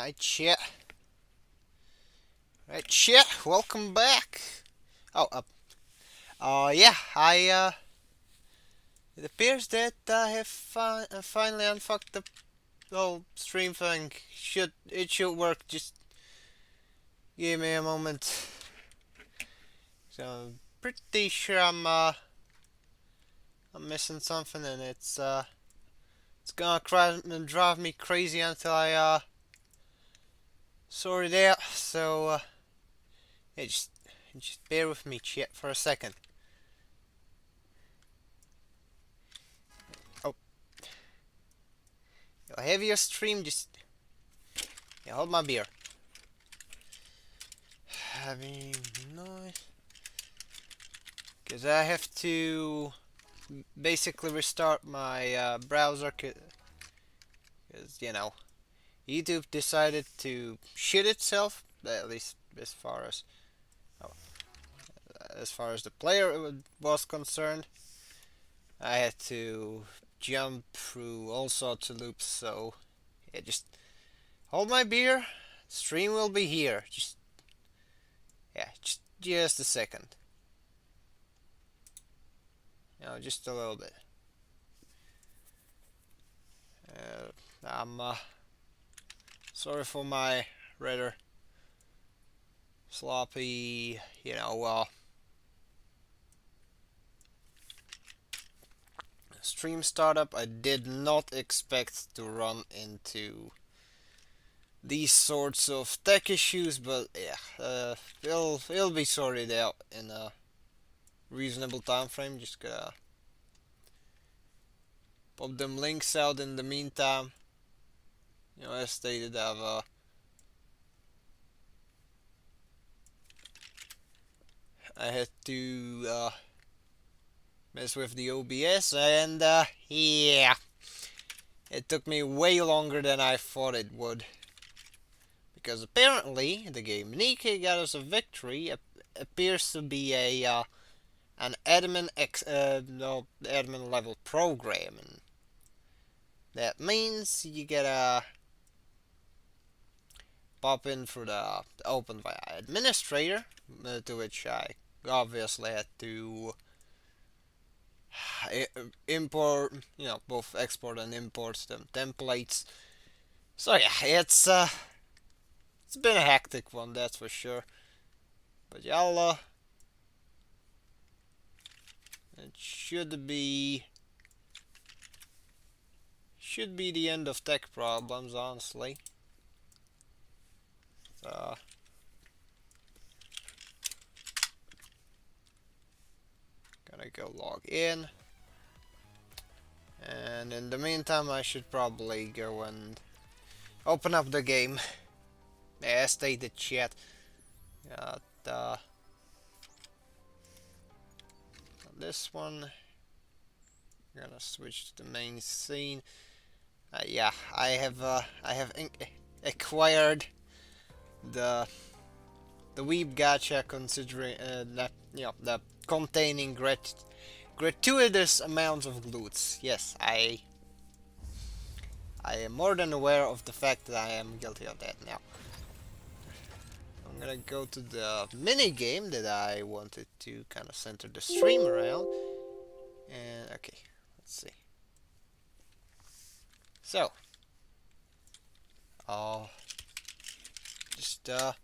Hi chat. Right chat, welcome back. Oh, yeah, it appears that I have finally unfucked the whole stream thing. It should work, just give me a moment. So, I'm pretty sure I'm missing something and it's gonna drive me crazy until I sort it out. So, yeah, just bear with me chat for a second. Oh, a heavier stream, just yeah, hold my beer. Having noise. Because I have to basically restart my browser because, YouTube decided to shit itself, at least oh, as far as the player was concerned. I had to jump through all sorts of loops, so yeah, just hold my beer. Stream will be here. Just a second. Just a little bit. I'm sorry for my rather sloppy, stream startup. I did not expect to run into these sorts of tech issues, but yeah, it'll be sorted out in a reasonable time frame. Just gotta pop them links out in the meantime. As stated, I had to mess with the OBS, and yeah, it took me way longer than I thought it would. Because apparently the game Nike got us a victory appears to be an admin level program, and that means you gotta pop in for the open via administrator, to which I obviously had to import, both export and import them templates. So yeah, it's been a hectic one, that's for sure. But y'all, it should be the end of tech problems, honestly. Uh, Gonna go log in. And in the meantime, I should probably go and open up the game. Yeah, stay the chat. Got this one. Gonna switch to the main scene. Yeah, I have acquired the weeb gacha, considering that the containing gratuitous amounts of glutes. Yes, I am more than aware of the fact that I am guilty of that now. I'm gonna go to the mini game that I wanted to kind of center the stream around. And okay, let's see. So, just bear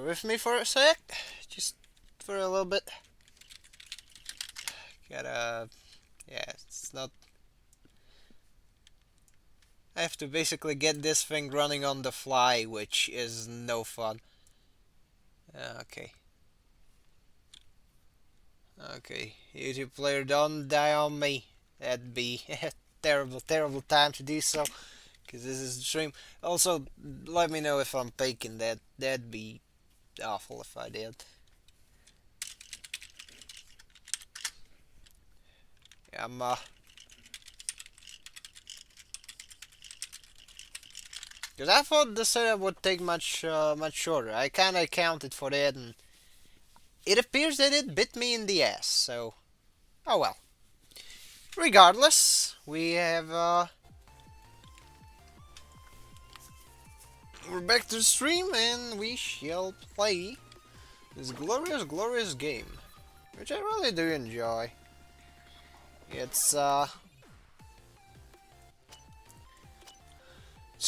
with me for a sec, just for a little bit. Yeah, it's not. I have to basically get this thing running on the fly, which is no fun. Okay. Okay, YouTube player, don't die on me. That'd be a terrible, terrible time to do so. Because this is the stream. Also, let me know if I'm faking that. That'd be awful if I did. Yeah, because I thought the setup would take much shorter. I kind of accounted for that, and it appears that it bit me in the ass. So, oh well. Regardless, we have We're back to the stream and we shall play this glorious, glorious game, which I really do enjoy. It's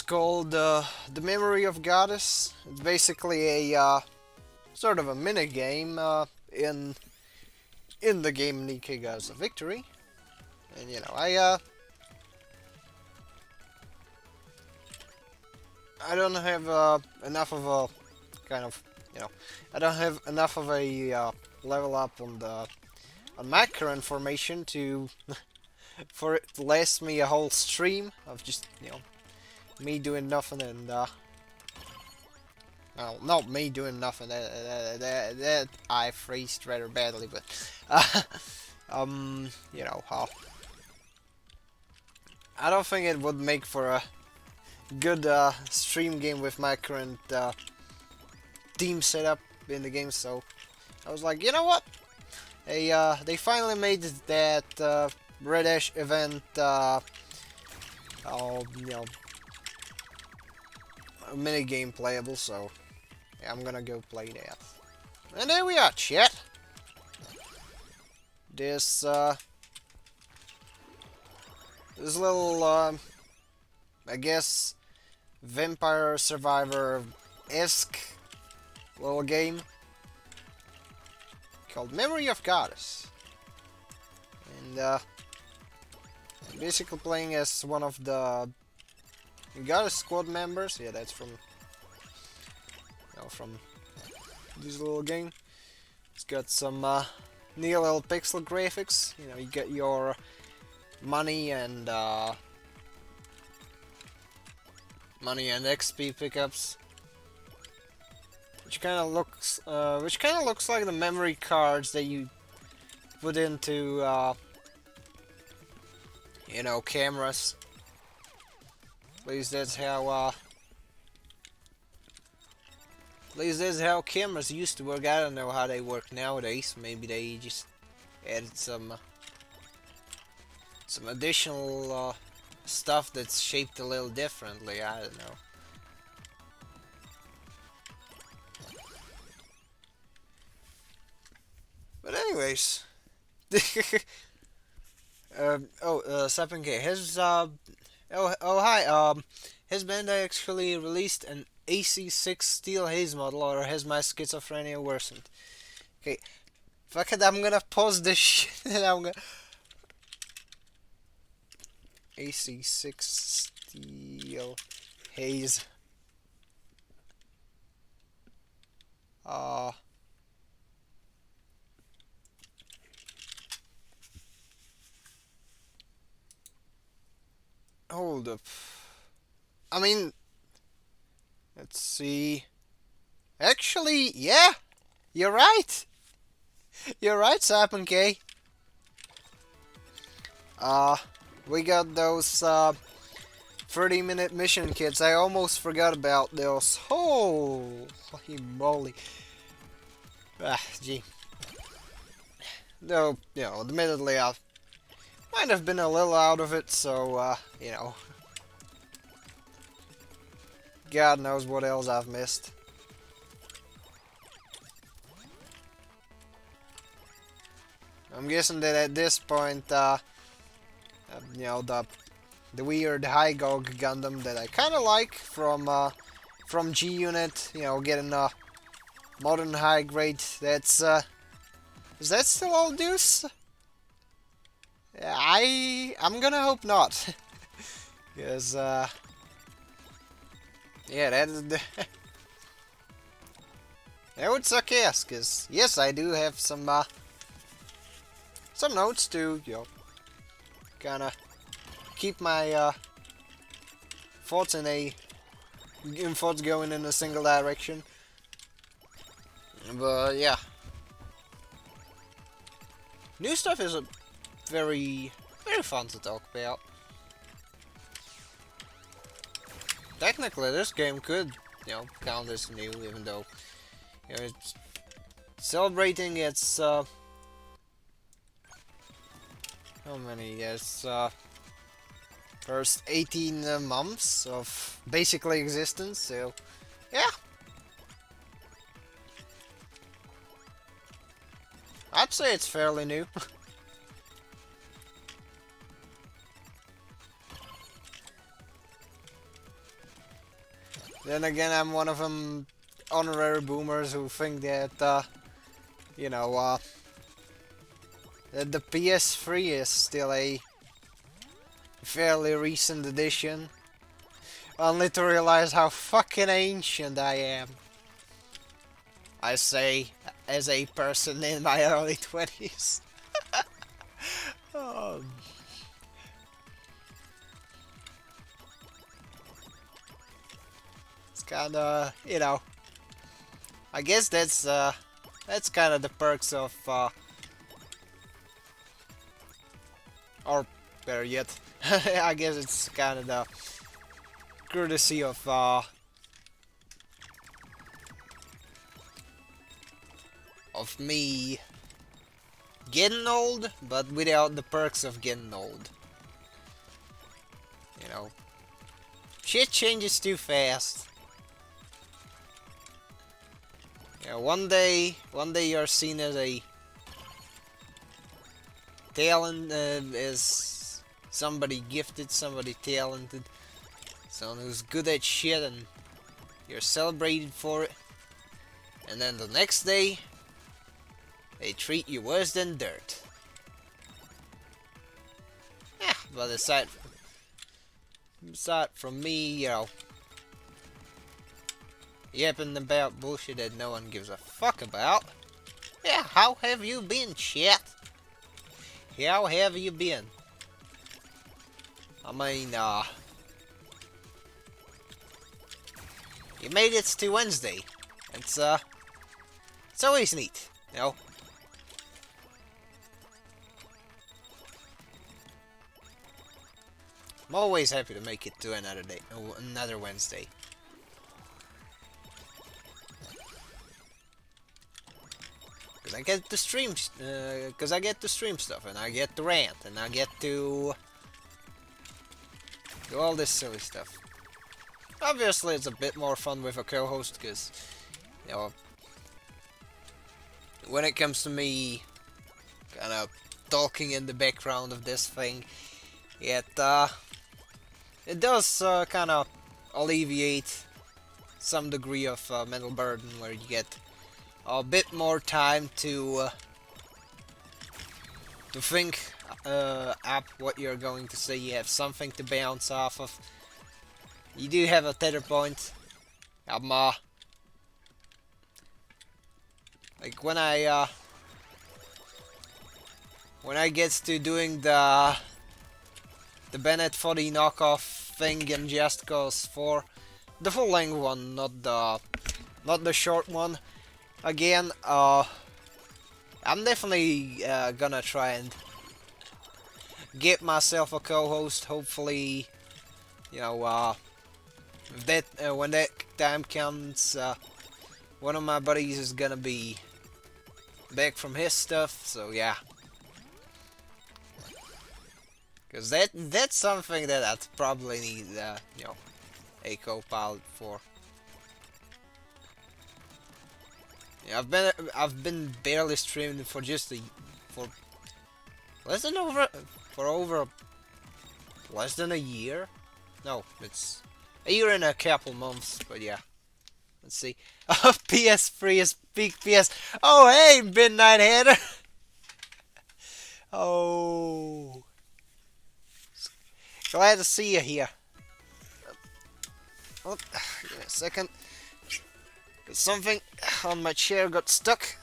called The Memory of Goddess. It's basically a sort of a mini game in the game Nikiga's Victory. And you know, I don't have enough of a kind of, you know, I don't have enough of a level up on my current formation to for it to last me a whole stream of just, you know, me doing nothing and well, not me doing nothing. That I phrased rather badly, but you know, I don't think it would make for a good stream game with my current team setup in the game. So I was like, you know what? They finally made that Red Ash event, you know, mini game playable. So yeah, I'm gonna go play that. And there we are, chat. This this little I guess Vampire Survivor-esque little game called Memory of Goddess. And I'm basically playing as one of the Goddess squad members. Yeah, that's from, you know, from this little game. It's got some neat little pixel graphics. You know, you get your money and XP pickups, which kind of looks like the memory cards that you put into you know, cameras. At least that's how cameras used to work. I don't know how they work nowadays. Maybe they just added some additional stuff that's shaped a little differently. I don't know. But anyways, Sapinke, hi, has Bandai actually released an AC6 Steel Haze model, or has my schizophrenia worsened? Okay, fuck it, I'm gonna pause this shit and I'm gonna... AC6 Steel Haze. Hold up. I mean, let's see. Actually, yeah, you're right. You're right, Sapin K. We got those 30-minute mission kits. I almost forgot about those. Holy moly. Gee. Though, you know, admittedly, I might have been a little out of it, so, you know. God knows what else I've missed. I'm guessing that at this point, you know, the weird High Gog Gundam that I kind of like from G Unit, you know, getting a modern high grade. That's is that still all Deuce? I'm gonna hope not, because yeah, that would suck ass. Cause yes, I do have some notes to, you know, kind of keep my thoughts going in a single direction. But yeah, new stuff is very fun to talk about. Technically, this game could, you know, count as new, even though, you know, it's celebrating its how many? Yes, first 18 months of basically existence, so yeah, I'd say it's fairly new. Then again, I'm one of them honorary boomers who think that, you know, that the PS3 is still a fairly recent addition, only to realize how fucking ancient I am. I say, as a person in my early 20s. Oh, it's kinda, you know, I guess that's kinda the perks of, or better yet, I guess it's kinda the courtesy of me getting old, but without the perks of getting old. You know, shit changes too fast. You know, one day you're seen as a talent, as somebody gifted, somebody talented, someone who's good at shit, and you're celebrated for it. And then the next day, they treat you worse than dirt. Yeah, but aside from me, you know, yapping about bullshit that no one gives a fuck about. Yeah, how have you been, chat? How have you been? I mean, you made it to Wednesday. It's always neat, you know? I'm always happy to make it to another day, another Wednesday. Cause I get to stream, cause I get to stream stuff, and I get to rant, and I get to do all this silly stuff. Obviously, it's a bit more fun with a co-host, cause you know, when it comes to me, kind of talking in the background of this thing, it does kind of alleviate some degree of mental burden, where you get a bit more time to think up what you're going to say. You have something to bounce off of. You do have a tether point. Like when I gets to doing the Bennett for the knockoff thing in Just Cause 4, the full length one, not the short one. Again, I'm definitely gonna try and get myself a co-host. Hopefully, you know, if that when that time comes, one of my buddies is gonna be back from his stuff. So yeah, because that's something that I'd probably need, you know, a co-pilot for. Yeah, I've been barely streaming for for less than over less than a year. No, it's a year and a couple months. But yeah, let's see. PS3 is peak PS. Oh hey, Midnight Hatter. Oh, glad to see you here. Oh, give me a second. Something on my chair got stuck.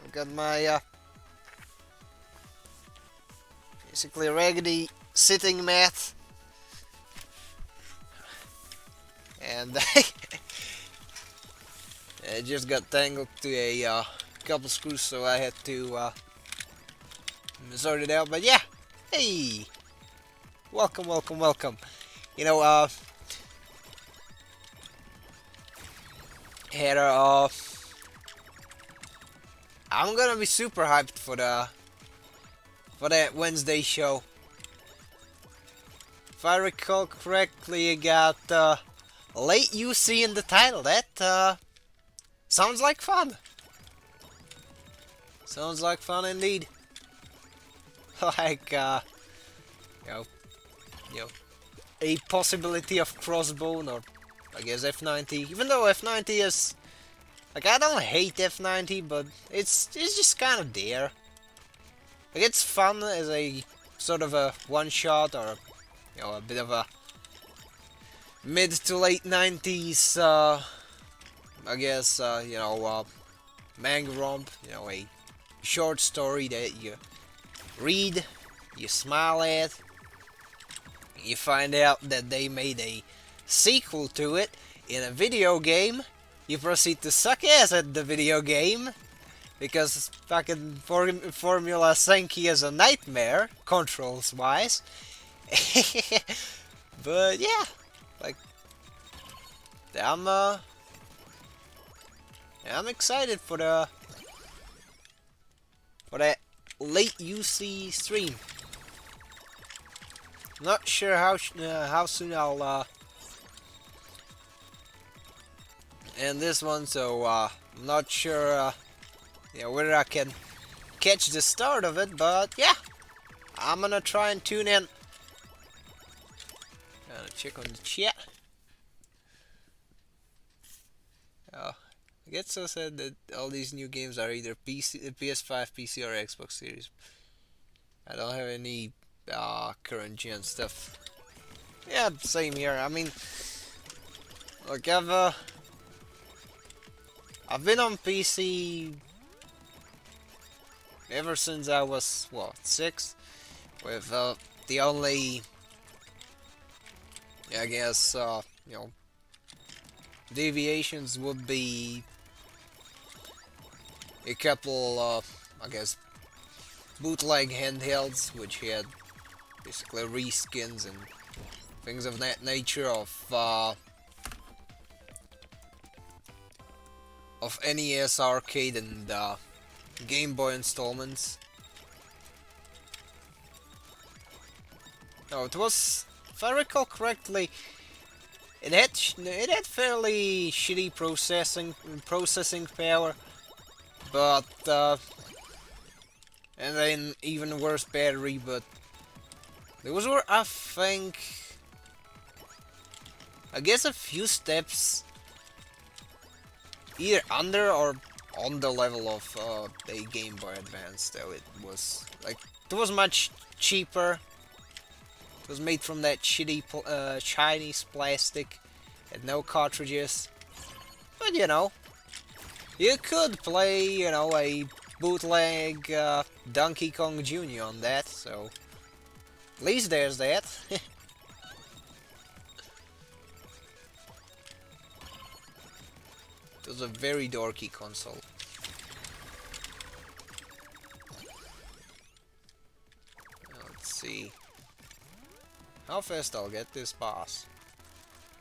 I've got my basically raggedy sitting mat, and it just got tangled to a couple screws, so I had to sort it out. But yeah, hey, welcome, welcome, welcome. You know, Heather, I'm gonna be super hyped for that Wednesday show. if I recall correctly, you got late UC in the title. That sounds like fun. Sounds like fun indeed. Like you know, you know, a possibility of crossbone or I guess F90. Even though F90 is like I don't hate F90, but it's just kind of there. Like it's fun as a sort of a one shot or a bit of a mid to late 90s I guess manga romp, a short story that you read, you smile at, you find out that they made a sequel to it in a video game, you proceed to suck ass at the video game, because fucking Formula Senki is a nightmare, controls-wise. But yeah, like, I'm excited for that late UC stream. Not sure how soon I'll end this one, so I'm not sure whether I can catch the start of it, but yeah, I'm gonna try and tune in. Gonna check on the chat. I guess I said that all these new games are either PS5, PC, or Xbox Series. I don't have any current gen stuff. Yeah, same here. I mean, look, I've been on PC ever since I was 6, with the only, I guess, deviations would be a couple, I guess, bootleg handhelds, which had basically reskins and things of that nature of NES Arcade and Game Boy installments. No, it was, if I recall correctly, it had fairly shitty processing power, but and then even worse battery. But those were, I think, I guess a few steps either under or on the level of a Game Boy Advance. Though it was like it was much cheaper. It was made from that shitty Chinese plastic, had no cartridges, but you could play a bootleg Donkey Kong Jr. on that, so at least there's that. It was a very dorky console. Let's see how fast I'll get this boss.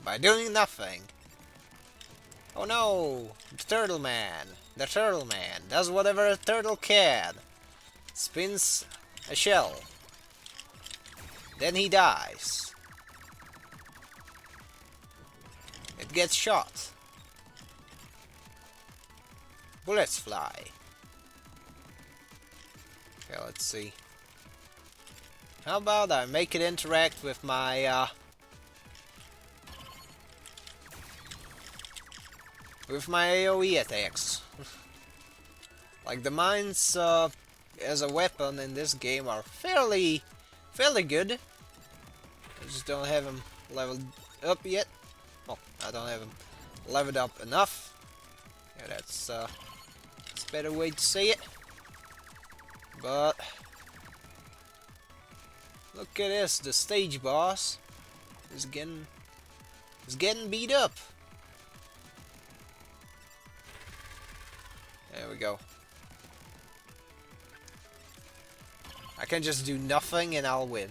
By doing nothing. Oh no! The Turtle Man! The Turtle Man does whatever a turtle can. Spins a shell. Then he dies. It gets shot. Bullets fly. Okay, let's see. How about I make it interact with my AoE attacks. Like the mines as a weapon in this game are fairly good. I just don't have them leveled up yet. Well, I don't have them leveled up enough. Yeah, that's a better way to say it. But look at this, the stage boss is getting beat up. There we go. I can just do nothing and I'll win.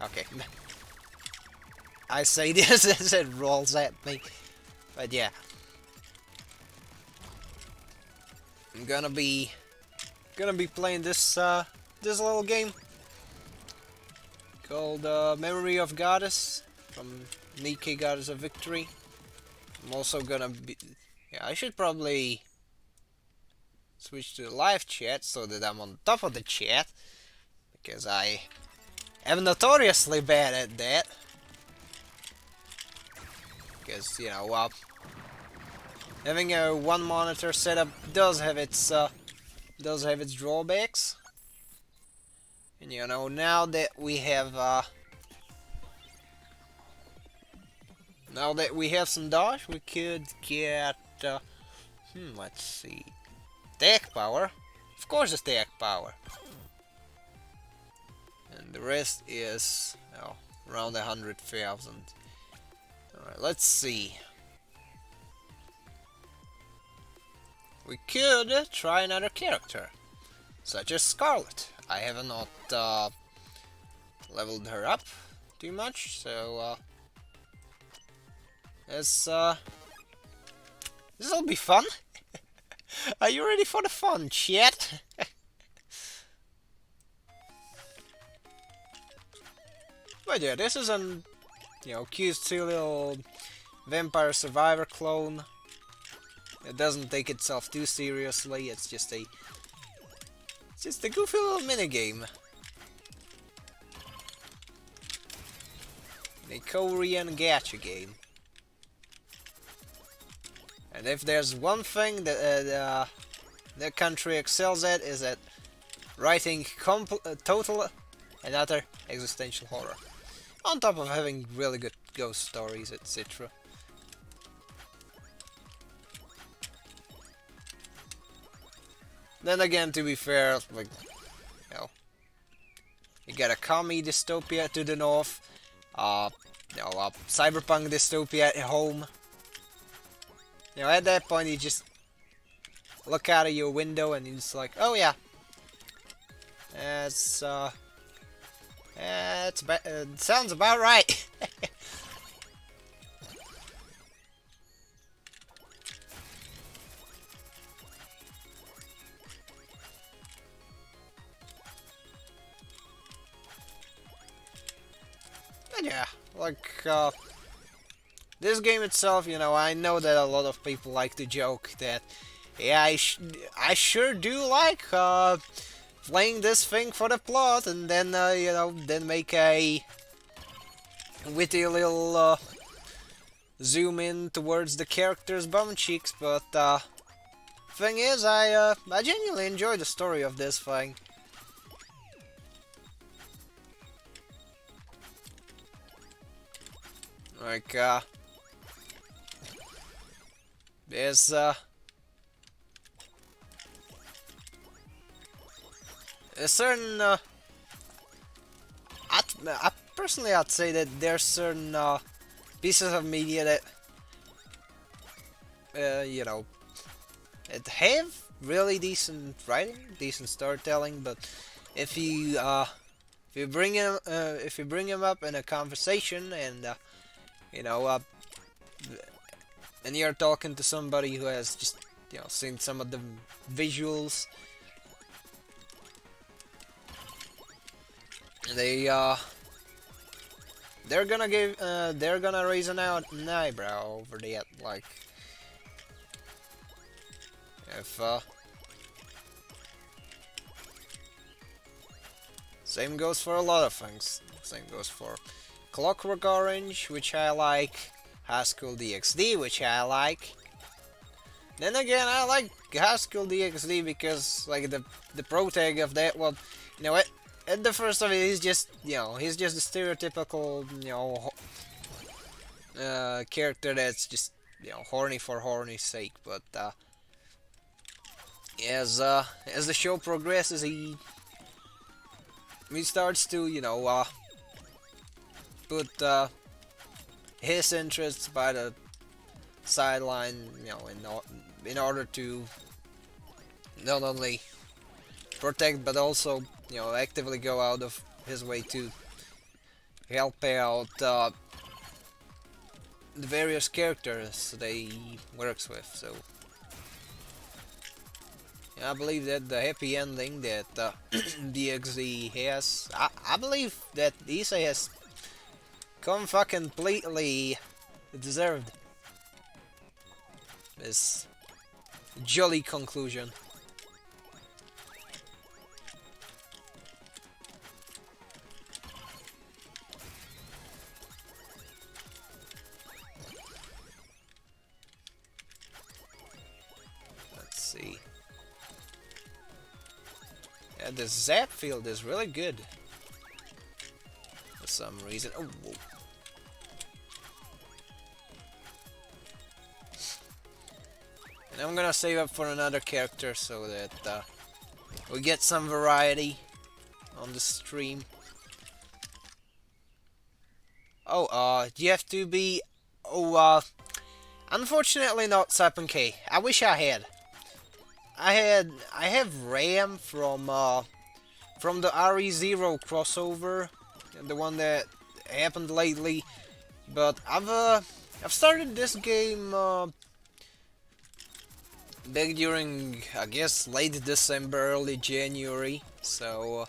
Okay. I say this as it rolls at me. But yeah. I'm gonna be playing this little game. called Memory of Goddess from Nike Goddess of Victory. I'm also gonna be. Yeah, I should probably switch to live chat so that I'm on top of the chat because I am notoriously bad at that. Because having a one monitor setup does have its drawbacks. And now that we have some dodge, we could get let's see, attack power. Of course, it's attack power. And the rest is around 100,000. Alright, let's see. We could try another character, such as Scarlet. I have not leveled her up too much, so this'll be fun. Are you ready for the fun, chat? But yeah, this is an cute little vampire survivor clone. It doesn't take itself too seriously. It's just a goofy little minigame. A Korean gacha game. And if there's one thing that the country excels at, is at writing total and utter existential horror. On top of having really good ghost stories, etc. Then again, to be fair, like, you got a commie dystopia to the north, cyberpunk dystopia at home. At that point, you just look out of your window and you're just like, oh yeah, it sounds about right. But yeah, like, this game itself, I know that a lot of people like to joke that, yeah, I sure do like playing this thing for the plot, and then then make a witty little zoom in towards the character's bum cheeks. But thing is, I genuinely enjoy the story of this thing. Like, there's a certain personally I'd say that there's certain pieces of media that it have really decent writing, decent storytelling, but if you bring him up in a conversation and and you're talking to somebody who has just seen some of the visuals, they're gonna raise an eyebrow over that. Like, if same goes for a lot of things. Same goes for Clockwork Orange, which I like, High School DxD, which I like. Then again, I like High School DxD because, like, the protag of that, well, at the first of it, he's just a stereotypical, character that's just, horny for horny's sake. But as the show progresses, he starts to, put his interests by the sideline, in order to not only protect but also, actively go out of his way to help out the various characters that he works with. So I believe that the happy ending that DXD has, I believe that Issa has come fucking completely deserved this jolly conclusion. Let's see. Yeah, the zap field is really good for some reason. Oh, whoa. And I'm gonna save up for another character so that we get some variety on the stream. Oh, you have to be... Oh, unfortunately not Cypern K. I wish I had. I have Ram from the RE0 crossover, the one that happened lately. But I've started this game back during, I guess, late December, early January. So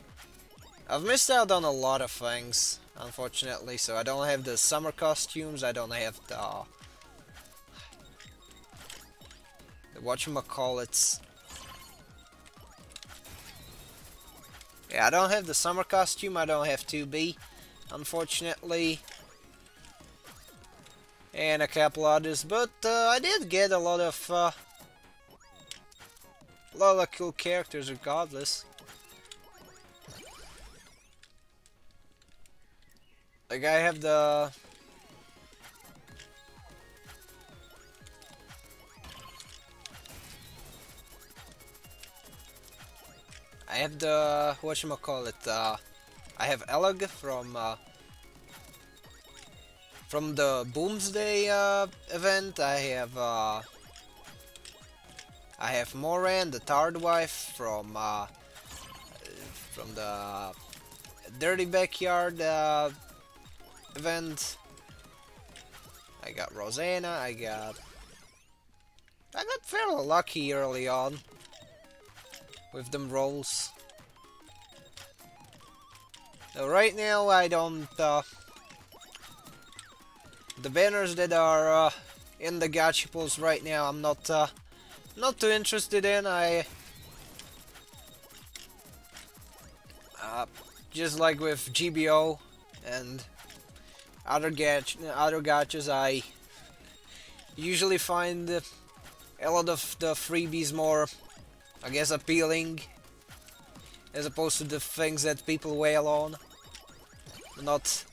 I've missed out on a lot of things, unfortunately. So I don't have the summer costumes. I don't have the whatchamacallits. Yeah, I don't have the summer costume, I don't have 2B, unfortunately. And a couple others, but I did get a lot of cool characters regardless. Like I have the... whatchamacallit, I have Elag from the Boomsday event. I have Moran, the Tard Wife from the Dirty Backyard event. I got Rosanna. I got fairly lucky early on with them rolls. So right now I don't the banners that are in the gacha pools right now I'm not too interested in. I just like with GBO and other gachas, I usually find a lot of the freebies more, I guess, appealing as opposed to the things that people wail on. Not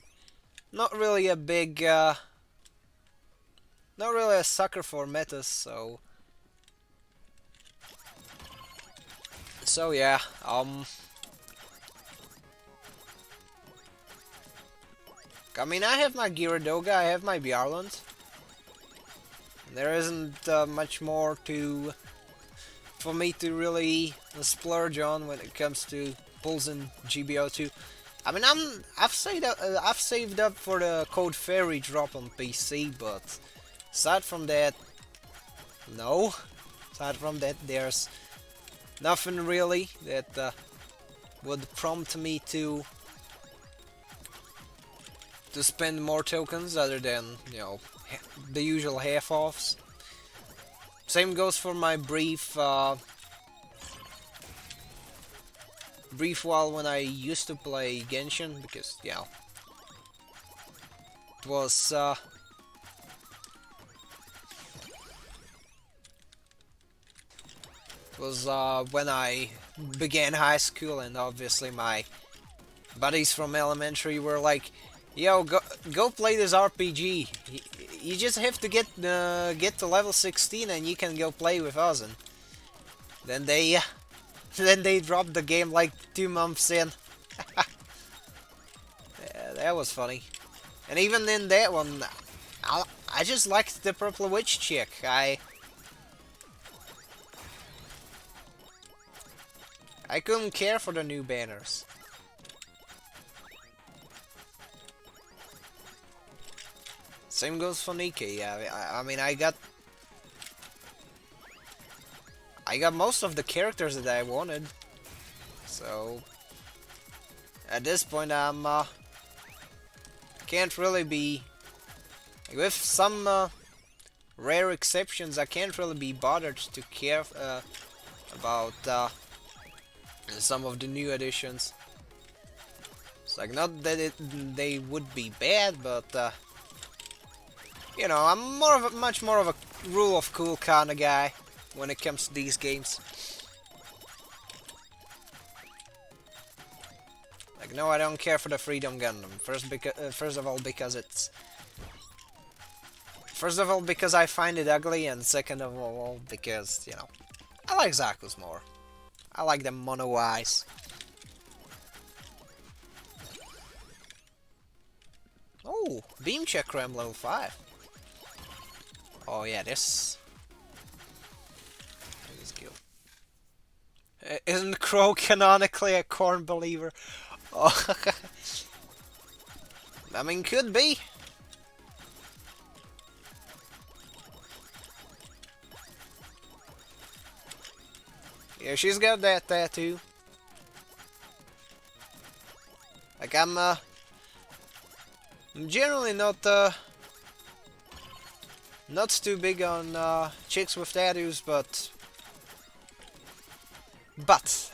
really a big, not really a sucker for metas, so yeah, I mean, I have my Gyaradoga, I have my Bjarland. There isn't much more for me to really splurge on when it comes to pulls in GBO2. I mean, I've saved up for the Code Fairy drop on PC, but aside from that, no. Aside from that, there's nothing really that would prompt me to spend more tokens other than, you know, the usual half-offs. Same goes for my brief while when I used to play Genshin, because, you know, it was when I began high school, and obviously my buddies from elementary were like, "Yo, go play this RPG. You just have to get to level 16 and you can go play with us." And then they dropped the game like 2 months in. Yeah, that was funny. And even in that one, I just liked the Purple Witch chick. I couldn't care for the new banners. Same goes for Nikkei. I mean, I I got most of the characters that I wanted. So at this point, can't really be, with some rare exceptions. I can't really be bothered to care about some of the new additions. It's like, not that they would be bad, but you know, I'm much more of a rule of cool kind of guy when it comes to these games. Like, no, I don't care for the Freedom Gundam. First of all, because it's... First of all, because I find it ugly, and second of all, because, you know, I like Zaku's more. I like them mono eyes. Oh, Beam Chakram level 5. Oh yeah, this is good. Isn't Crow canonically a corn believer? Oh, I mean, could be. Yeah, she's got that tattoo. Like, I'm generally not too big on chicks with tattoos, but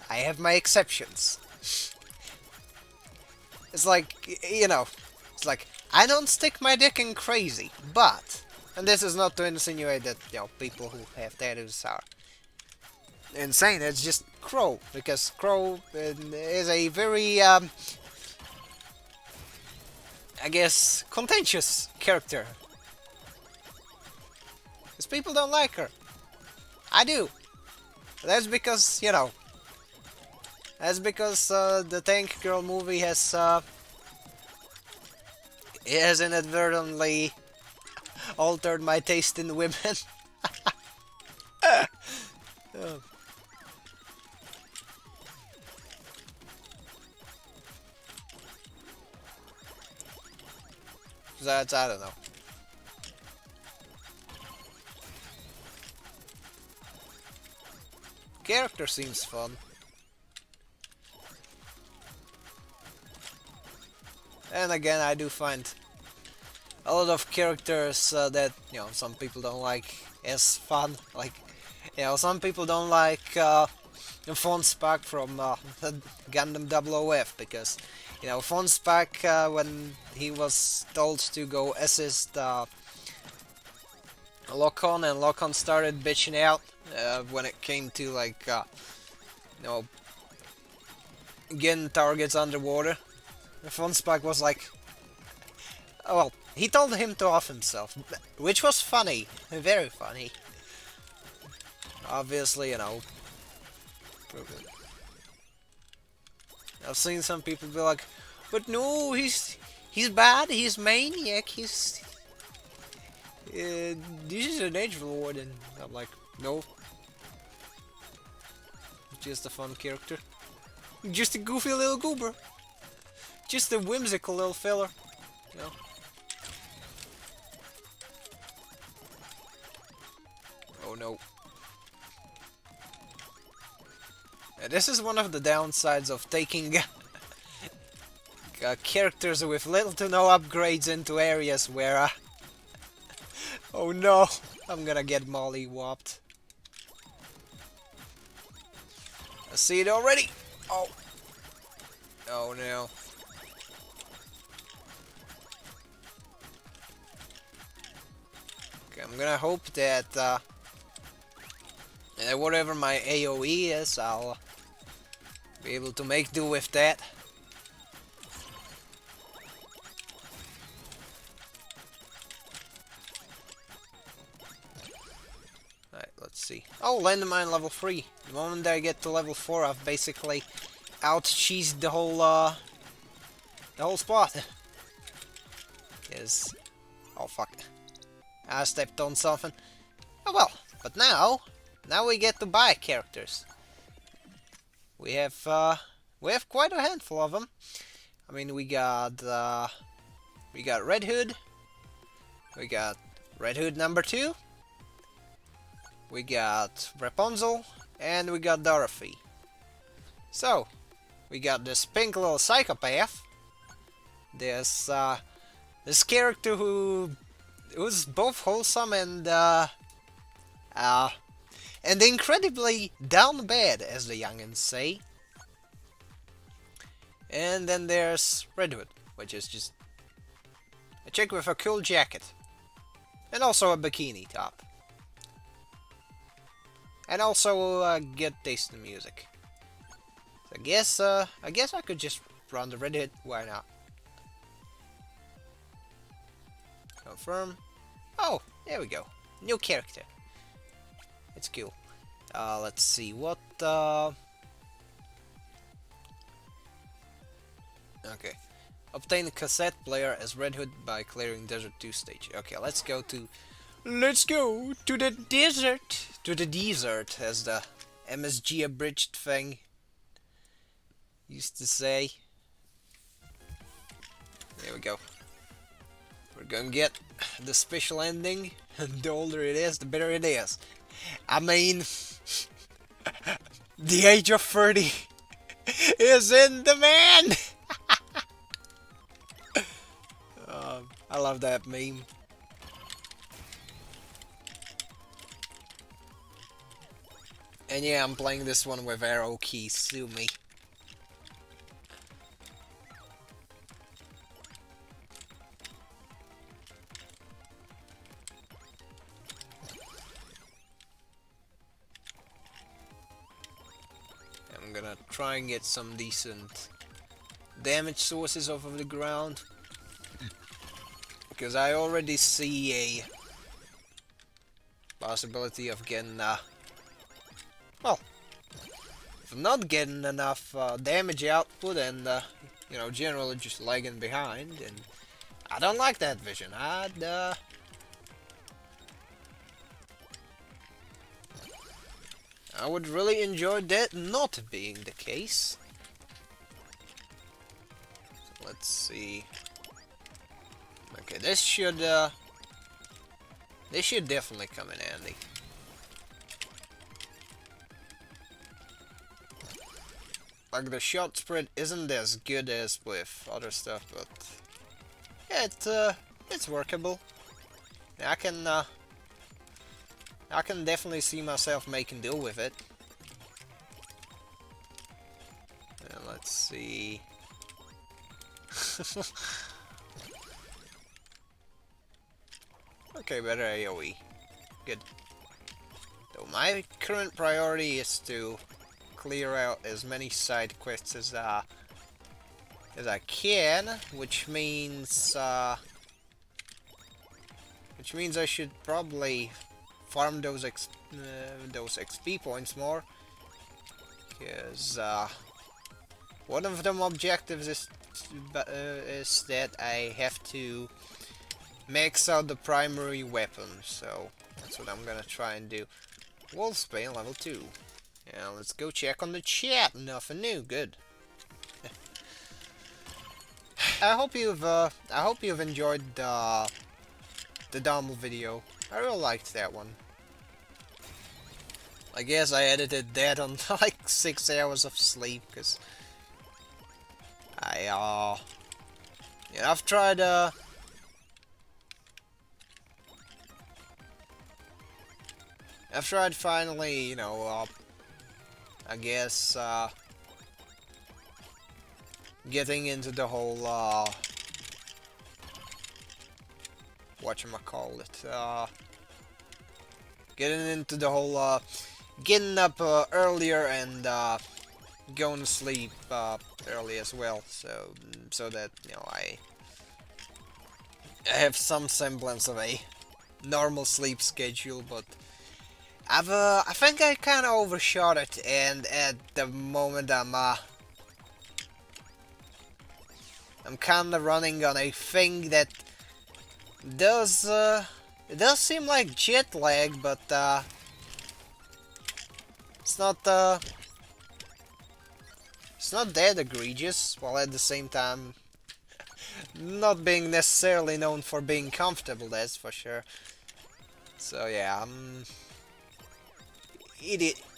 I have my exceptions. It's like, you know, it's like, I don't stick my dick in crazy, but, and this is not to insinuate that, you know, people who have tattoos are insane. It's just Crow, because Crow is a very, I guess, contentious character. Because people don't like her. I do. That's because, you know, that's because the Tank Girl movie has inadvertently altered my taste in women. Oh. That's, I don't know. Character seems fun. And again, I do find a lot of characters that, you know, some people don't like as fun. Like, you know, some people don't like Von Spak from Gundam 00F because, you know, Von Spak, when he was told to go assist Locon, and Locon started bitching out when it came to, like, you know, getting targets underwater. Von Spak was like, oh, well, he told him to off himself, which was funny, very funny. Obviously, you know, I've seen some people be like, but no, he's bad, he's maniac, he's this is an Age Lord, and I'm like, no, just a fun character, just a goofy little goober, just a whimsical little fella, you know. Oh no. This is one of the downsides of taking characters with little to no upgrades into areas where oh no, I'm gonna get molly-whopped. I see it already! Oh! Oh no. Okay, I'm gonna hope that whatever my AoE is, I'll be able to make do with that. Alright, let's see. Oh, landmine level 3. The moment I get to level 4, I've basically out-cheesed the whole spot. Yes. Oh fuck. I stepped on something. Oh well, but now we get to buy characters. We have quite a handful of them. I mean, we got Red Hood. We got Red Hood number 2. We got Rapunzel. And we got Dorothy. So, we got this pink little psychopath. This character who's both wholesome uh, and incredibly down bad, as the youngins say. And then there's Red Hood, which is just a chick with a cool jacket. And also a bikini top. And also good taste in music. So I guess I could just run the Red Hood. Why not? Confirm. Oh, there we go. New character. It's cool. Let's see what. Okay. Obtain a cassette player as Red Hood by clearing Desert 2 stage. Okay, let's go to the desert. To the desert, as the MSG abridged thing used to say. There we go. We're gonna get the special ending, and the older it is, the better it is. I mean, the age of 30 is in demand! I love that meme. And yeah, I'm playing this one with arrow keys, sue me. I'm gonna try and get some decent damage sources off of the ground. Because I already see a possibility of getting, well, if I'm not getting enough damage output and, you know, generally just lagging behind, and I don't like that vision. I would really enjoy that not being the case. So let's see. Okay, this should definitely come in handy. Like, the shot spread isn't as good as with other stuff, but yeah, it's workable. I can definitely see myself making do with it. And let's see. Okay, better AoE. Good. So my current priority is to clear out as many side quests as I can, which means I should probably farm those XP points more, because one of them objectives is that I have to max out the primary weapon, so that's what I'm gonna try and do. Wolfsbane level 2. Yeah, let's go check on the chat. Nothing new. Good. I hope you've enjoyed the Dommel video. I really liked that one. I guess I edited that on like 6 hours of sleep, because yeah, I've tried finally, you know, I guess getting into the whole whatchamacallit, getting into the whole getting up earlier and going to sleep early as well, so that, you know, I have some semblance of a normal sleep schedule. But I think I kind of overshot it, and at the moment I'm kind of running on a thing that does it does seem like jet lag, but it's not that egregious, while at the same time not being necessarily known for being comfortable, that's for sure. So yeah,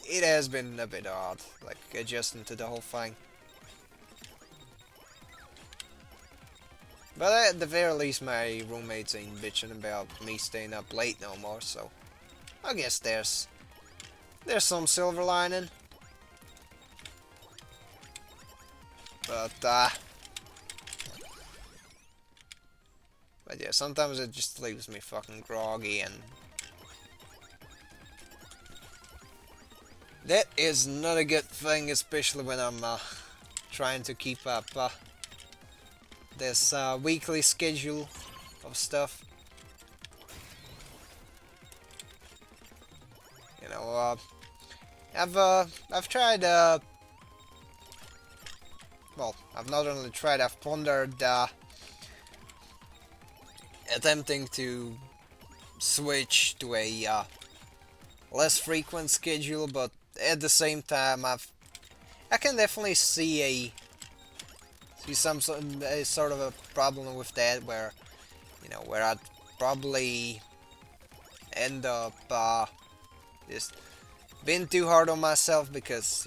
it has been a bit hard, like adjusting to the whole thing. But at the very least, my roommates ain't bitching about me staying up late no more, so I guess there's some silver lining. But yeah, sometimes it just leaves me fucking groggy, and that is not a good thing, especially when I'm trying to keep up this weekly schedule of stuff. You know, I've tried well, I've not only tried, I've pondered attempting to switch to a less frequent schedule, but at the same time, I can definitely see some sort of a problem with that, where where I'd probably end up just being too hard on myself, because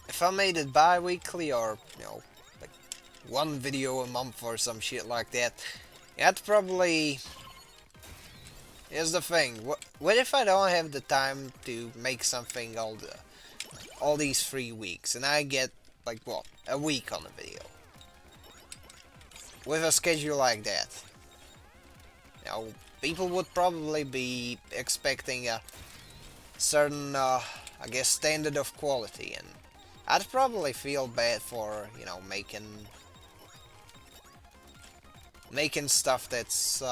if I made it bi-weekly, or like one video a month or some shit like that, I'd probably... Here's the thing, what if I don't have the time to make something all these 3 weeks, and I get like what, a week on a video with a schedule like that? People would probably be expecting a certain I guess standard of quality, and I'd probably feel bad for making stuff that's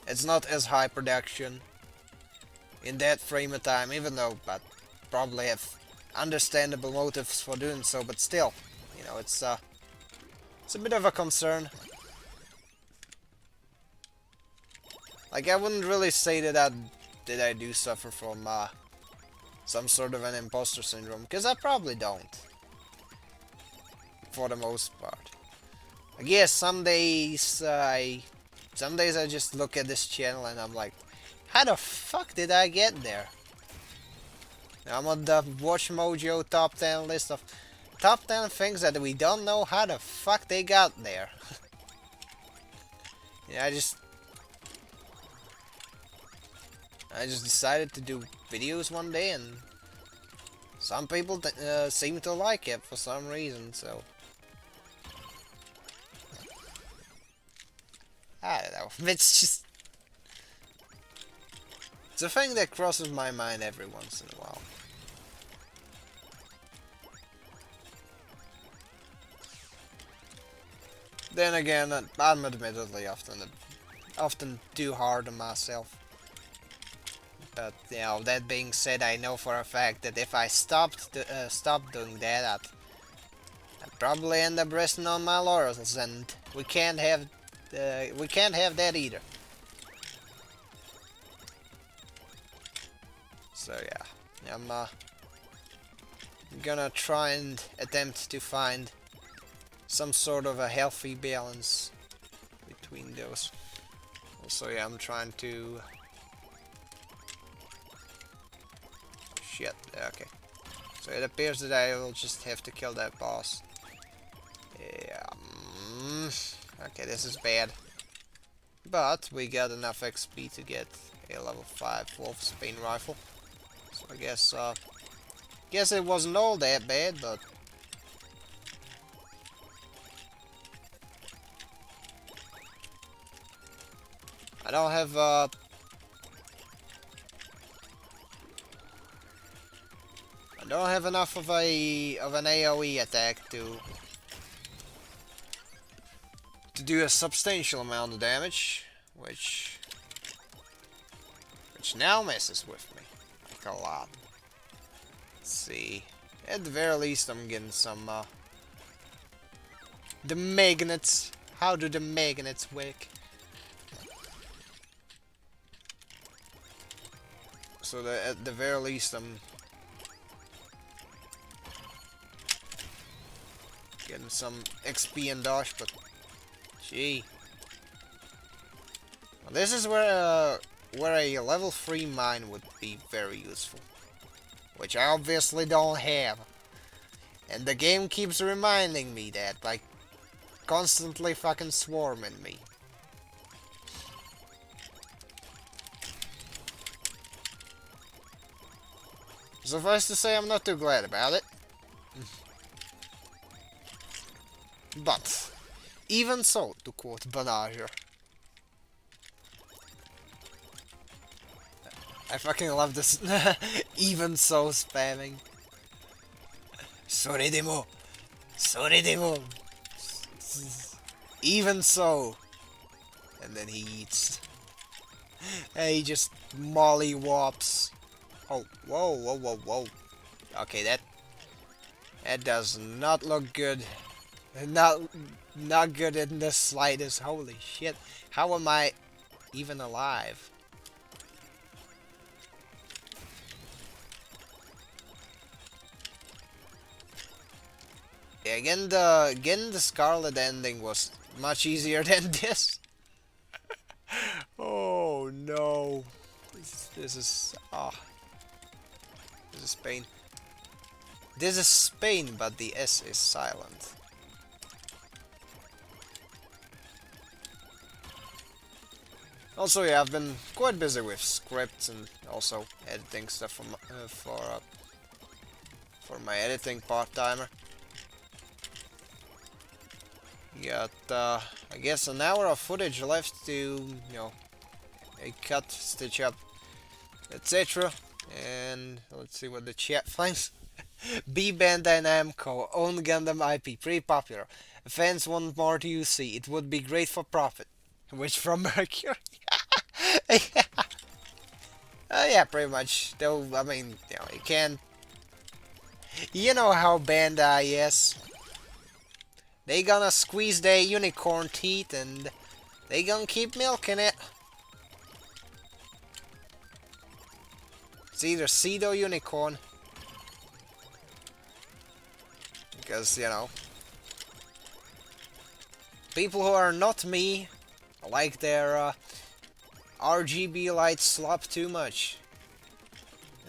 it's not as high production in that frame of time, even though I probably have understandable motives for doing so, but still, it's a bit of a concern. Like, I wouldn't really say that I do suffer from some sort of an imposter syndrome, because I probably don't, for the most part. I guess some days I just look at this channel and I'm like, how the fuck did I get there? I'm on the Watch Mojo top 10 list of top 10 things that we don't know how the fuck they got there. Yeah, I just decided to do videos one day, and some people seem to like it for some reason, so I don't know. It's a thing that crosses my mind every once in a while. Then again, I'm admittedly often too hard on myself. But that being said, I know for a fact that if I stopped doing that, I'd probably end up resting on my laurels, and we can't have that either. So yeah, I'm gonna try and attempt to find some sort of a healthy balance between those. Also, yeah, I'm trying to... Shit, okay. So it appears that I will just have to kill that boss. Yeah, okay, this is bad. But we got enough XP to get a level 5 Wolfsbane rifle. So I guess it wasn't all that bad, but... I don't have enough of an AoE attack to do a substantial amount of damage, which now messes with me like a lot. Let's see. At the very least, I'm getting some the magnets. How do the magnets work? So at the very least, I'm getting some XP and dash, but gee. This is where a level 3 mine would be very useful. Which I obviously don't have. And the game keeps reminding me that by constantly fucking swarming me. Suffice to say, I'm not too glad about it. But, even so, to quote Banager, I fucking love this even so spamming. Sore demo! Sore demo! Even so! And then he eats. And he just mollywops. Oh, whoa, whoa, whoa, whoa. Okay, that does not look good. Not not good in the slightest. Holy shit. How am I even alive? Yeah, getting the Scarlet ending was much easier than this. Oh no. This is this is pain. This is Spain, but the S is silent. Also, yeah, I've been quite busy with scripts and also editing stuff for my editing part-timer. Got, I guess an hour of footage left to, cut, stitch up, etc. And let's see what the chat finds. B Bandai Namco, own Gundam IP, pretty popular. Fans want more UC, it would be great for profit. Which from Mercury? Yeah, pretty much. Though, I mean, you can't... You know how Bandai is. They gonna squeeze their unicorn teeth and they gonna keep milking it. It's either seed or unicorn. Because, people who are not me like their RGB lights slop too much.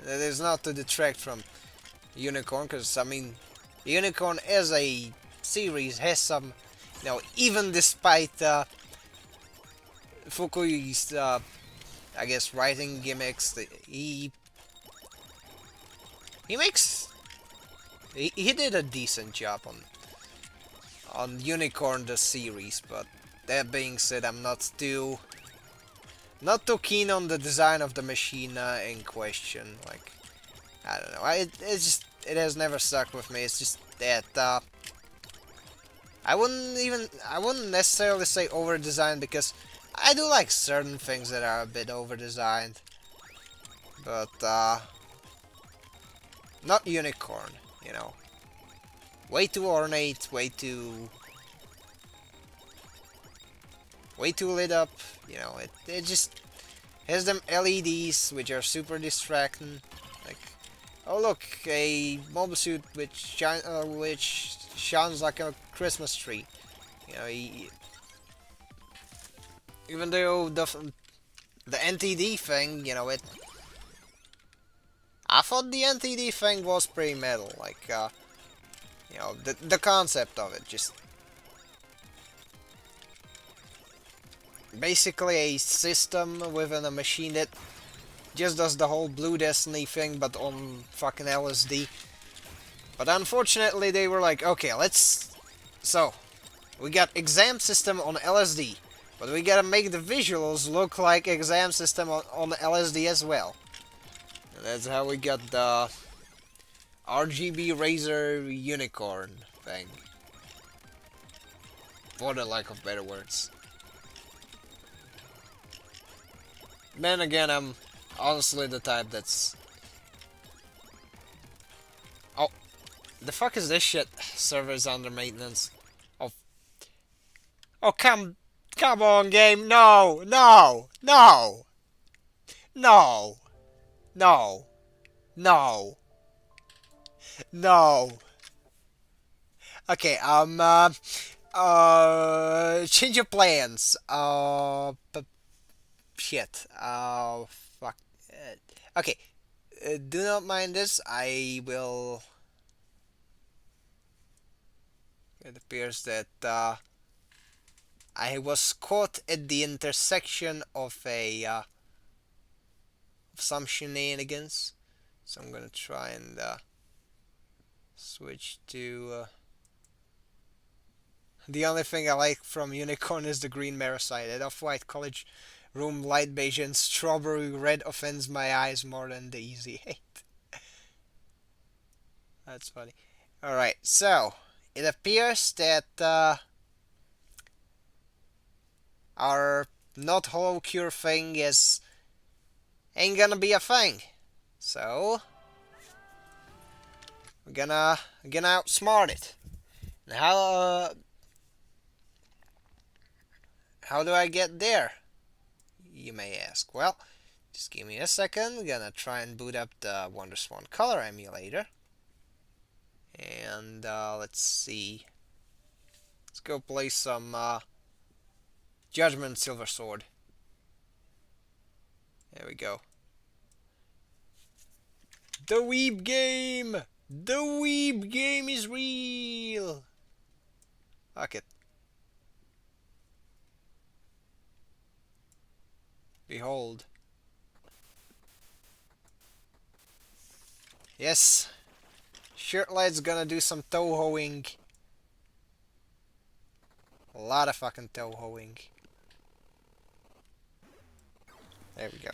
That is not to detract from Unicorn, because, I mean, Unicorn as a series has some, even despite Fukui's, I guess, writing gimmicks, he makes, he did a decent job on Unicorn the series, but that being said, I'm not too keen on the design of the machine in question. Like, I don't know, it has never stuck with me. It's just that I wouldn't necessarily say over designed, because I do like certain things that are a bit over designed, but not Unicorn. Way too ornate, way too lit up. It just has them LEDs, which are super distracting. Like, oh look, a mobile suit which shines like a Christmas tree. Even though the NTD thing, I thought the NTD thing was pretty metal. Like, the concept of it, just basically a system within a machine that just does the whole Blue Destiny thing, but on fucking LSD. But unfortunately, they were like, okay, so, we got exam system on LSD, but we gotta make the visuals look like exam system on LSD as well. And that's how we got the RGB Razor Unicorn thing. For the lack of better words. Then again, I'm honestly the type that's... Oh, the fuck is this shit? Server's under maintenance. Oh, come on, game. No, no, no, no, no, no, no. Okay, change of plans. shit. Oh, fuck. Okay, do not mind this. I will. It appears that I was caught at the intersection of some shenanigans. So I'm gonna try and switch to. The only thing I like from Unicorn is the green Marasite. That off-white college room light beige and strawberry red offends my eyes more than the easy hate. That's funny. Alright, so it appears that our not Holocure thing ain't gonna be a thing. So we're gonna outsmart it. And how do I get there? You may ask. Well, just give me a second. I'm gonna try and boot up the WonderSwan color emulator. And let's see. Let's go play some Judgment Silver Sword. There we go. The Weeb game! The Weeb game is real! Fuck it. Behold. Yes. Shirtlight's gonna do some toe-hoeing. A lot of fucking toe-hoeing. There we go.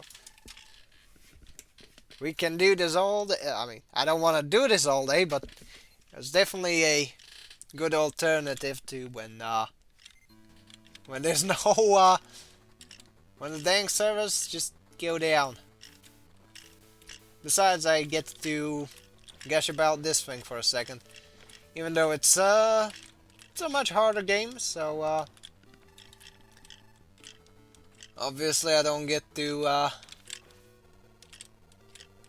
We can do this all day. I mean, I don't want to do this all day, but it's definitely a good alternative to when there's no when the dang servers just go down. Besides, I get to gush about this thing for a second, even though it's a much harder game. So obviously, I don't get to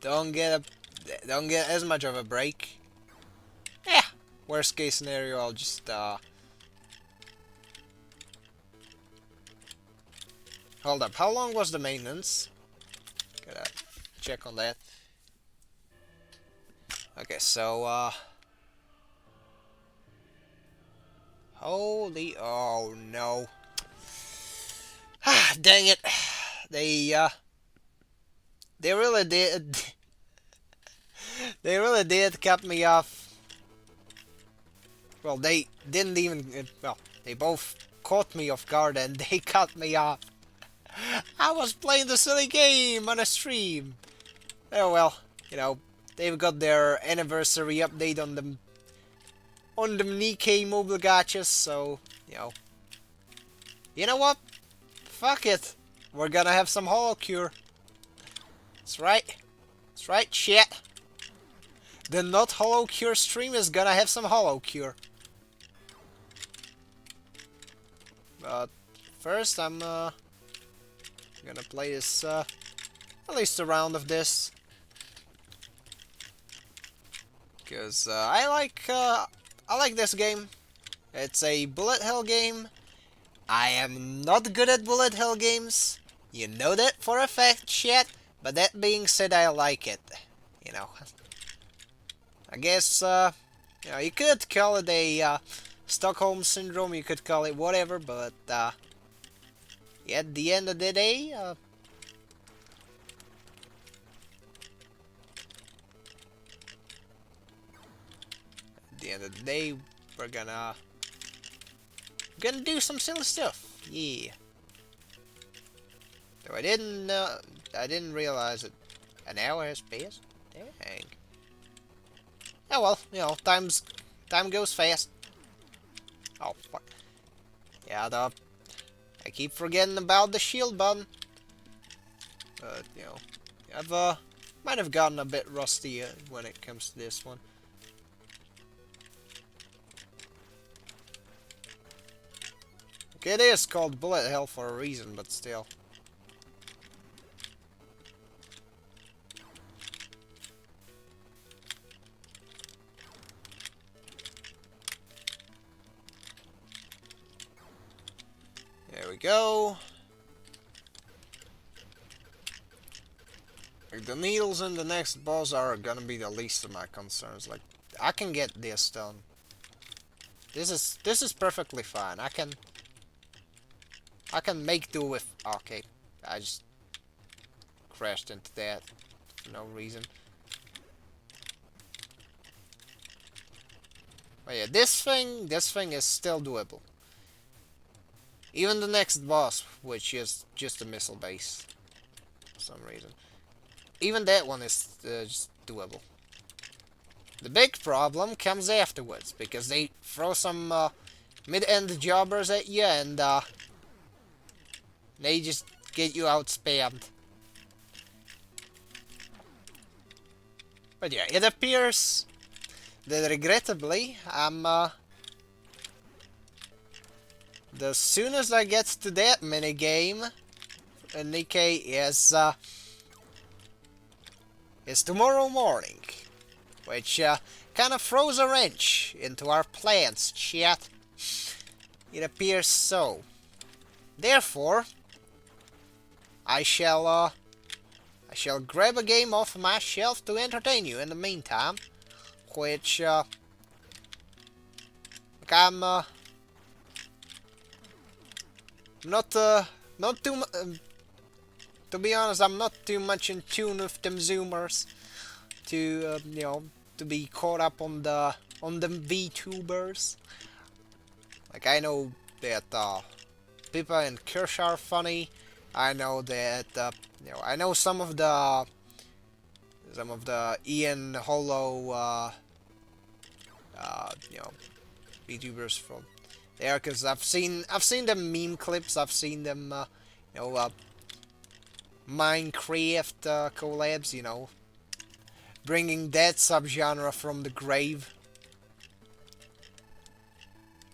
don't get as much of a break. Yeah. Worst case scenario, I'll just hold up. How long was the maintenance? Gotta check on that. Okay, so holy, oh no. Ah, dang it. They really did they really did cut me off. Well, they didn't even well, they both caught me off guard and they cut me off. I was playing the silly game on a stream. Oh well, you know, they've got their anniversary update on them Nikkei mobile gachas, so you know what? Fuck it. We're gonna have some Holocure. That's right. That's right, shit. The not Holocure stream is gonna have some Holocure. But first I'm gonna play this at least a round of this. Because I like this game. It's a bullet hell game. I am not good at bullet hell games. You know that for a fact, shit. But that being said, I like it. You know. I guess you could call it a Stockholm syndrome. You could call it whatever. But at the end of the day, at the end of the day, we're gonna do some silly stuff. Yeah. So I didn't realize that an hour has passed. Dang. Oh well, time goes fast. Oh fuck. Yeah, I keep forgetting about the shield button. But I've might have gotten a bit rusty when it comes to this one. Okay, it is called bullet hell for a reason, but still. There we go. Like, the needles in the next boss are gonna be the least of my concerns. Like, I can get this done. This is perfectly fine. I can make do with. Okay, I just crashed into that for no reason. But yeah, this thing is still doable. Even the next boss, which is just a missile base, for some reason. Even that one is just doable. The big problem comes afterwards, because they throw some mid-end jobbers at you, and they just get you out spammed. But yeah, it appears that regrettably, the soonest I get to that minigame, Nikkei, is tomorrow morning. Which kind of throws a wrench into our plans, chat. It appears so. Therefore, I shall grab a game off my shelf to entertain you in the meantime, which I'm not too to be honest, I'm not too much in tune with them Zoomers to to be caught up on them VTubers. Like, I know that Pippa and Kirsch are funny. I know that I know some of the Ian Holo VTubers from there, because I've seen them meme clips. I've seen them Minecraft collabs. Bringing that subgenre from the grave.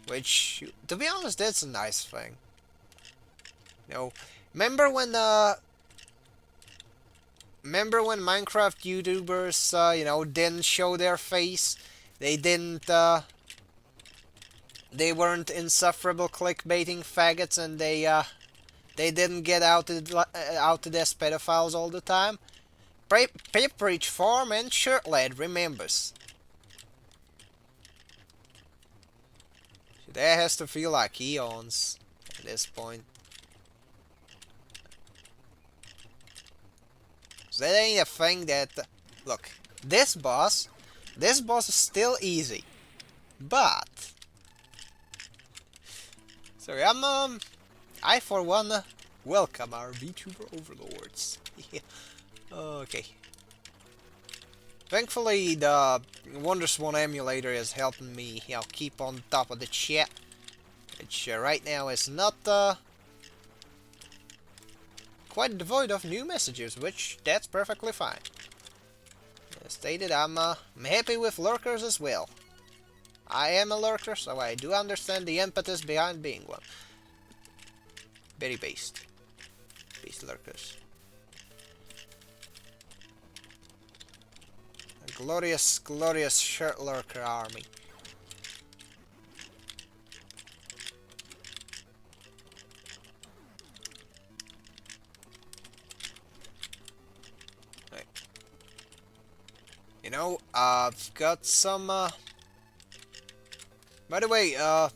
Which, to be honest, that's a nice thing. Remember when Minecraft YouTubers, didn't show their face? They weren't insufferable clickbaiting faggots, and they didn't get outed as pedophiles all the time. Pepperidge Farm and Shirtlad remembers. That has to feel like eons at this point. So that ain't a thing that... Look, this boss is still easy. But... Sorry, I for one welcome our VTuber overlords. Okay. Thankfully, the WonderSwan emulator is helping me, keep on top of the chat, which right now is not quite devoid of new messages, which that's perfectly fine. As stated, I'm happy with lurkers as well. I am a lurker, so I do understand the impetus behind being one. Very based lurkers. Glorious, glorious shirt lurker army. Right. I've got some, by the way, to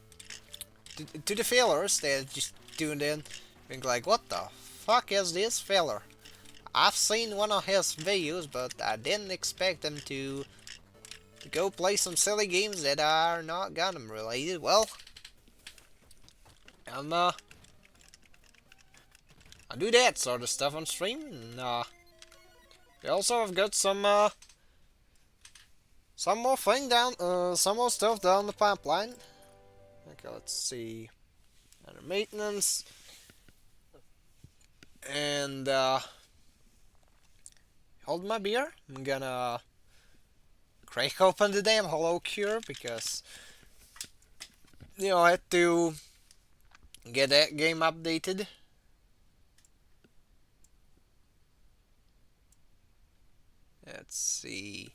the failers that just tuned in, think like, what the fuck is this filler? I've seen one of his videos, but I didn't expect him to go play some silly games that are not Gundam related. Well, I do that sort of stuff on stream, and we also have got some more some more stuff down the pipeline. Okay, let's see, under maintenance, and hold my beer. I'm gonna crack open the damn Holocure because I had to get that game updated. Let's see.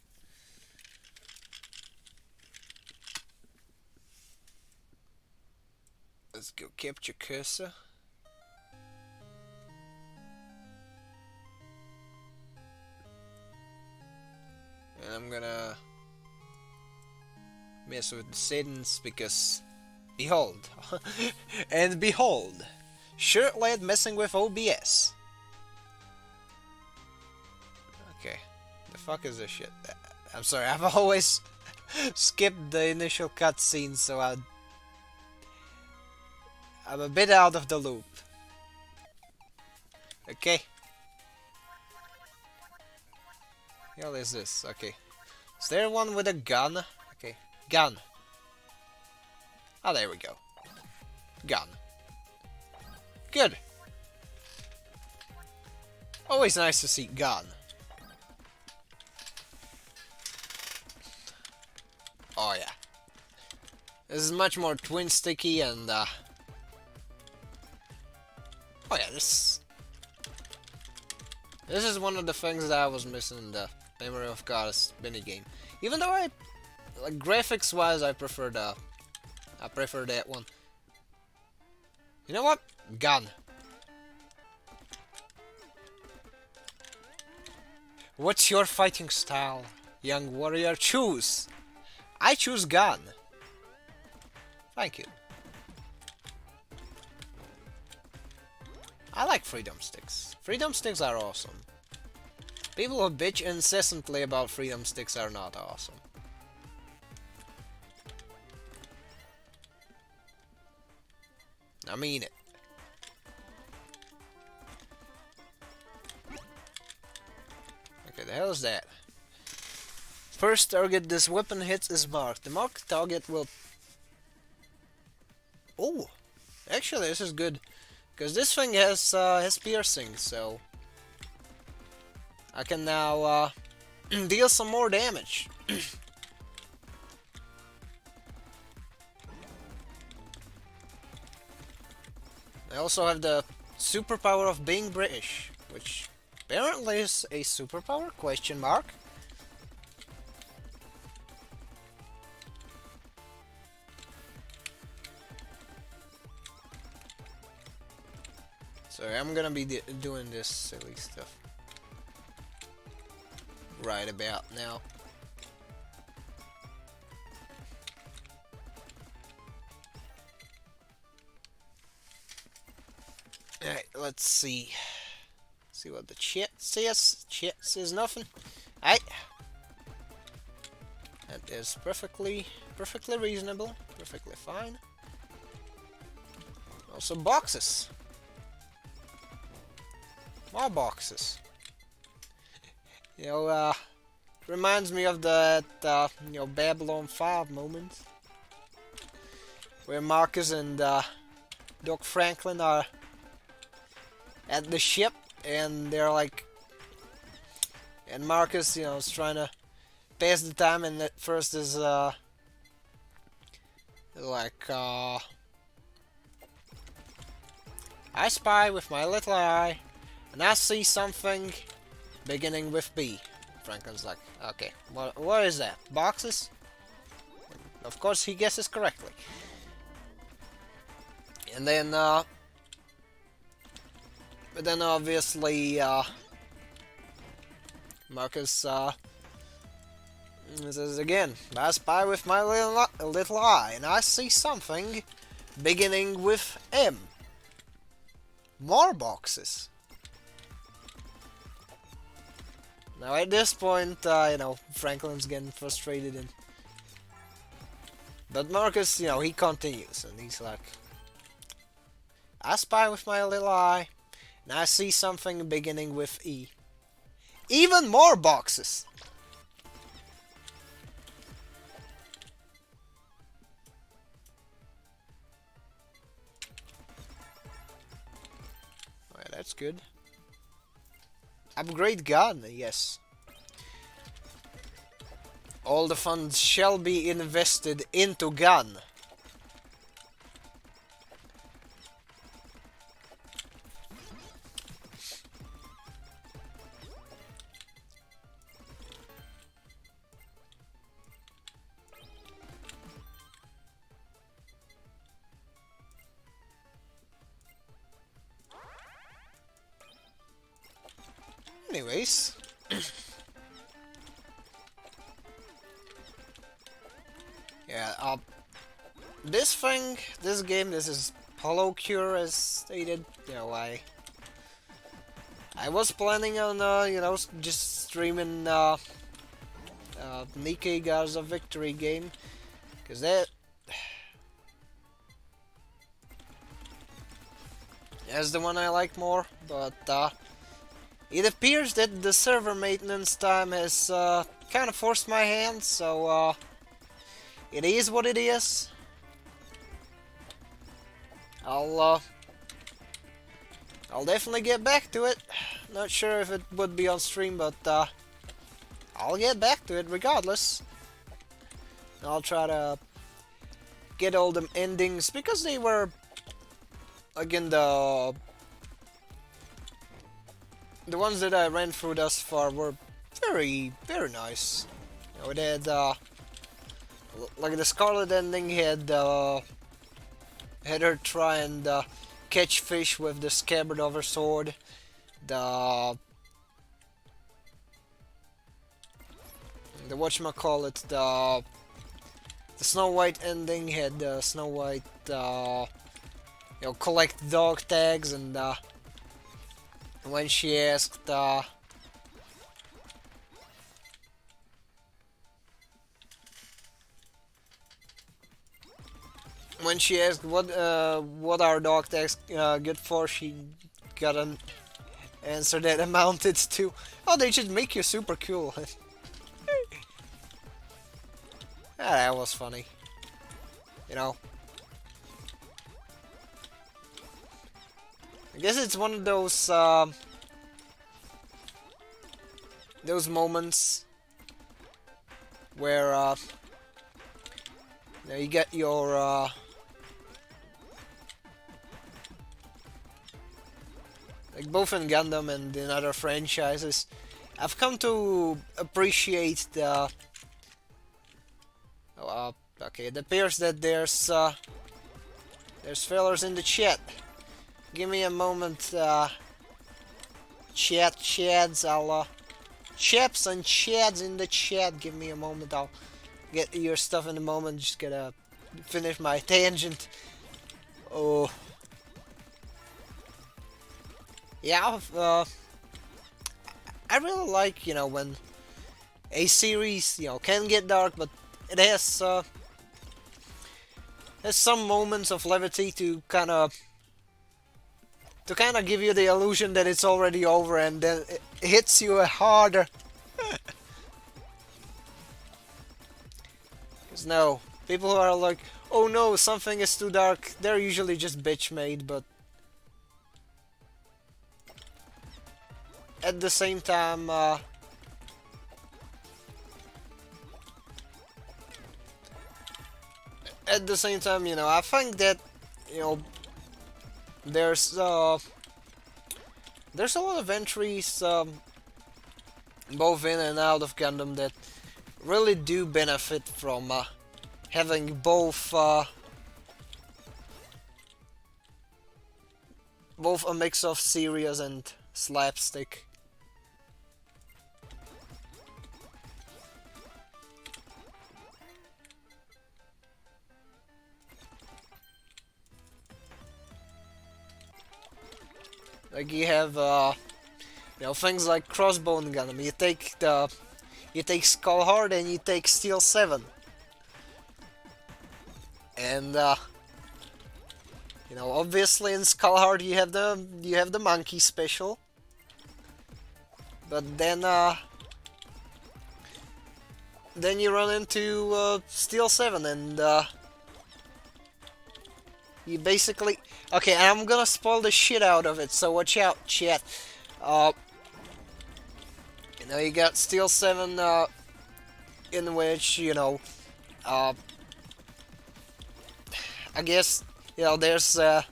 Let's go capture cursor. mess with the settings because behold. And behold, shirt lad messing with OBS. Okay, the fuck is this shit? I'm sorry, I've always skipped the initial cutscene, so I'm a bit out of the loop. Okay. What hell is this? Okay. Is there one with a gun? Okay, gun. Oh, there we go. Gun. Good. Always nice to see gun. Oh yeah. This is much more twin sticky and oh yeah, this is one of the things that I was missing in the Memory of Goddess minigame. Even though I like graphics wise I prefer that one. You know what? Gun. What's your fighting style, young warrior? Choose. I choose gun. Thank you. I like freedom sticks. Freedom sticks are awesome. People who bitch incessantly about freedom sticks are not awesome. I mean it. Okay, the hell is that? First target this weapon hits is marked. The marked target will... Oh! Actually, this is good. Because this thing has piercing, so... I can now deal some more damage. I also have the superpower of being British, which apparently is a superpower, question mark. So I'm gonna be doing this silly stuff right about now. Alright, let's see. See what the chat says. Chat says nothing. Alright. That is perfectly reasonable. Perfectly fine. Also boxes. More boxes. You know, reminds me of that, you know, Babylon 5 moment. Where Marcus and, Doc Franklin are at the ship, and they're like... And Marcus, you know, is trying to pass the time, and at first is, like, I spy with my little eye, and I see something beginning with B. Franklin's like, okay, what is that? Boxes? Of course he guesses correctly. And then, but then obviously, Marcus, says again, I spy with my little eye, and I see something beginning with M. More boxes. Now at this point, you know, Franklin's getting frustrated, and but Marcus, you know, he continues, and he's like, I spy with my little eye, and I see something beginning with E. Even more boxes! Alright, that's good. Upgrade gun, yes. All the funds shall be invested into gun. Anyways. Yeah, Yeah, this game, this is Holocure as stated. You know, I was planning on, just streaming, Nikkei Garza Victory game, because that's the one I like more, but, it appears that the server maintenance time has, kind of forced my hand, so, it is what it is. I'll definitely get back to it. Not sure if it would be on stream, but I'll get back to it regardless. I'll try to get all them endings because they were, again, the ones that I ran through thus far were very, very nice. You know, it had like the Scarlet ending had her try and catch fish with the scabbard of her sword. The whatchamacallit, the Snow White ending had Snow White collect dog tags, and when she asked what are dog tags good for, she got an answer that amounted to, oh, they just make you super cool. Ah, that was funny. You know. I guess it's one of those moments where you get your like both in Gundam and in other franchises, I've come to appreciate the okay, it appears that there's fellers in the chat. Give me a moment, chads, I'll, chaps and chads in the chat, give me a moment, I'll get your stuff in a moment, just gotta finish my tangent. Oh. Yeah, I really like, when a series, can get dark, but it has some moments of levity to kind of give you the illusion that it's already over, and then it hits you harder. Because no, people who are like, oh no, something is too dark, they're usually just bitch made, but at the same time, I think that, there's a lot of entries, both in and out of Gundam, that really do benefit from having both a mix of serious and slapstick. Like you have, things like Crossbone Gundam. You take Skull Hard and you take Steel 7, and obviously in Skull Hard you have the monkey special, but then you run into Steel 7, and you basically... Okay, and I'm gonna spoil the shit out of it, so watch out, chat. You got Steel 7, in which, I guess, there's a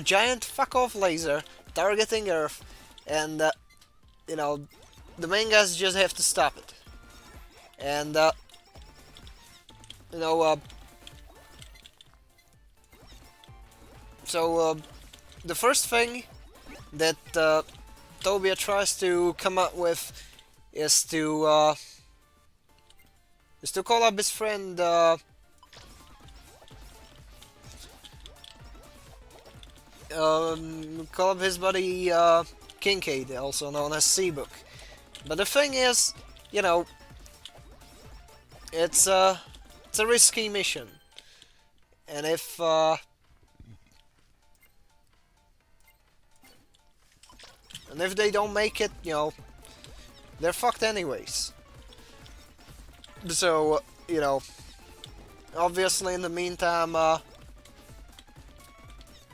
giant fuck-off laser targeting Earth, and, the main guys just have to stop it. And, so, the first thing that Tobia tries to come up with is to is to call up his friend, call up his buddy, Kincaid, also known as Seabook. But the thing is, you know, it's it's a risky mission, and if they don't make it, they're fucked anyways. So, obviously in the meantime,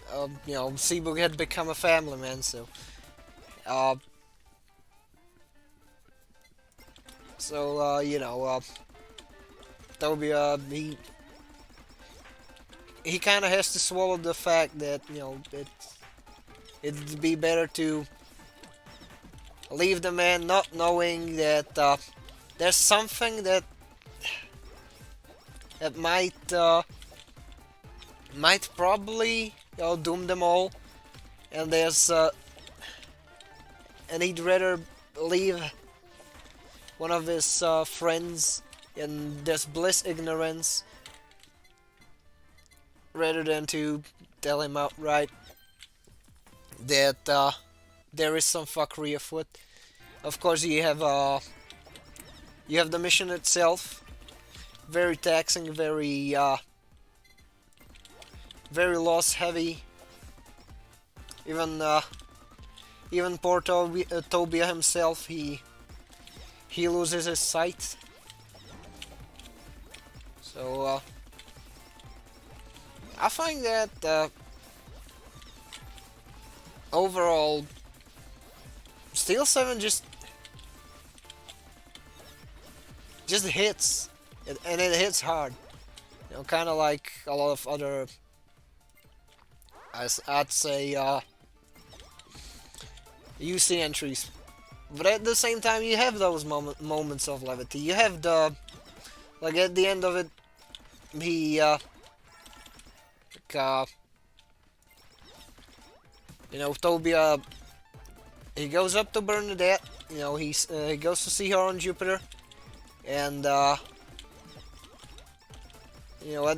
Seabook had become a family man, so, uh, Toby, he kind of has to swallow the fact that, it'd be better to leave the man not knowing that, there's something that might probably, doom them all, and and he'd rather leave one of his friends in this bliss ignorance rather than to tell him outright that there is some fuckery afoot. Of course, you have the mission itself, very taxing, very loss heavy. Even poor Tobia himself, he loses his sight. So I find that overall, Steel 7 just hits, and it hits hard. Kind of like a lot of other, I'd say, UC entries. But at the same time, you have those moments of levity. You have like at the end of it, he, Tobia, he goes up to Bernadette. He goes to see her on Jupiter, and at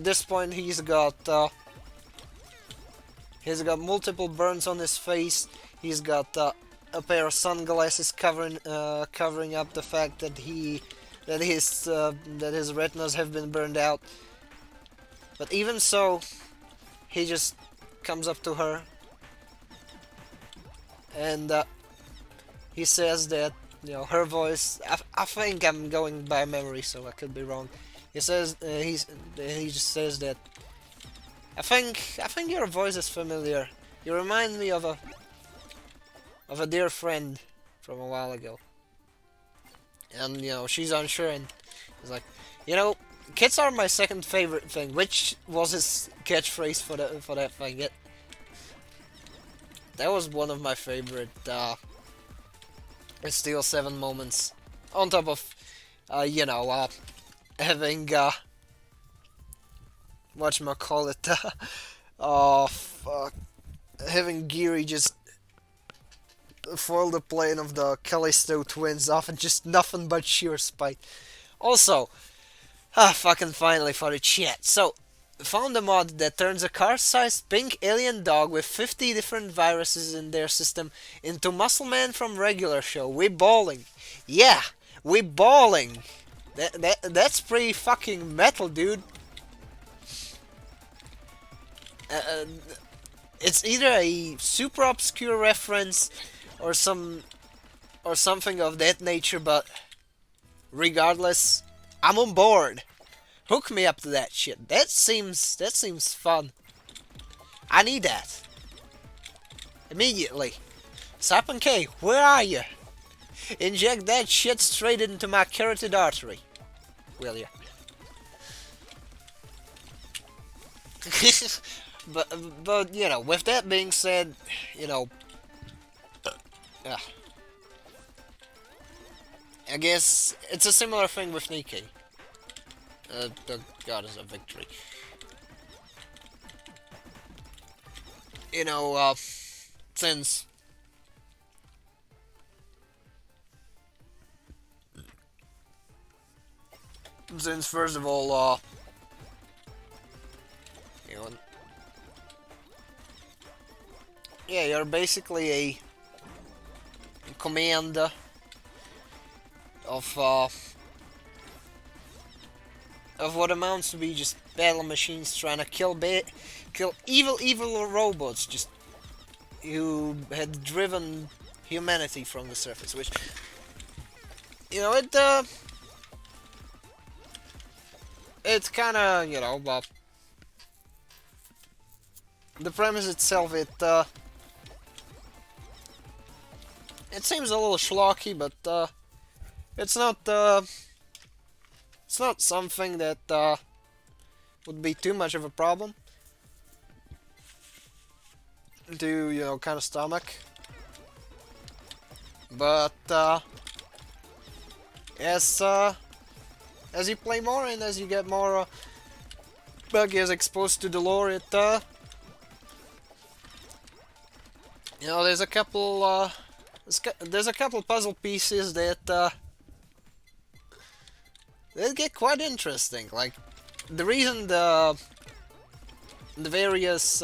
this point he's got multiple burns on his face. He's got a pair of sunglasses covering up the fact that his retinas have been burned out. But even so, he just comes up to her, and he says that, her voice. I think I'm going by memory, so I could be wrong. He says he just says that I think your voice is familiar. You remind me of a dear friend from a while ago. And she's unsure, and he's like, kids are my second favorite thing, which was his catchphrase for that thing. That was one of my favorite Steel 7 moments. On top of having whatchamacallit, oh fuck, having Geary just foil the plane of the Callisto twins off, and just nothing but sheer spite. Also, fucking finally for the chat. So, found a mod that turns a car-sized pink alien dog with 50 different viruses in their system into Muscle Man from regular show. We balling. Yeah, we balling. That's pretty fucking metal, dude. It's either a super obscure reference or something of that nature, but regardless, I'm on board. Hook me up to that shit. That seems fun. I need that immediately. Sapin K, where are you? Inject that shit straight into my carotid artery, will you? but with that being said, I guess it's a similar thing with Nikki. The goddess of victory. Since Since first of all, you know, yeah, you're basically a commander of what amounts to be just battle machines trying to kill evil robots just who had driven humanity from the surface, which, you know, it's kind of, you know, the premise itself, it seems a little schlocky, but it's not it's not something that would be too much of a problem to, you know, kind of stomach. But as you play more and as you get more buggies exposed to the lore, you know, there's a couple puzzle pieces that they get quite interesting. Like, the reason the various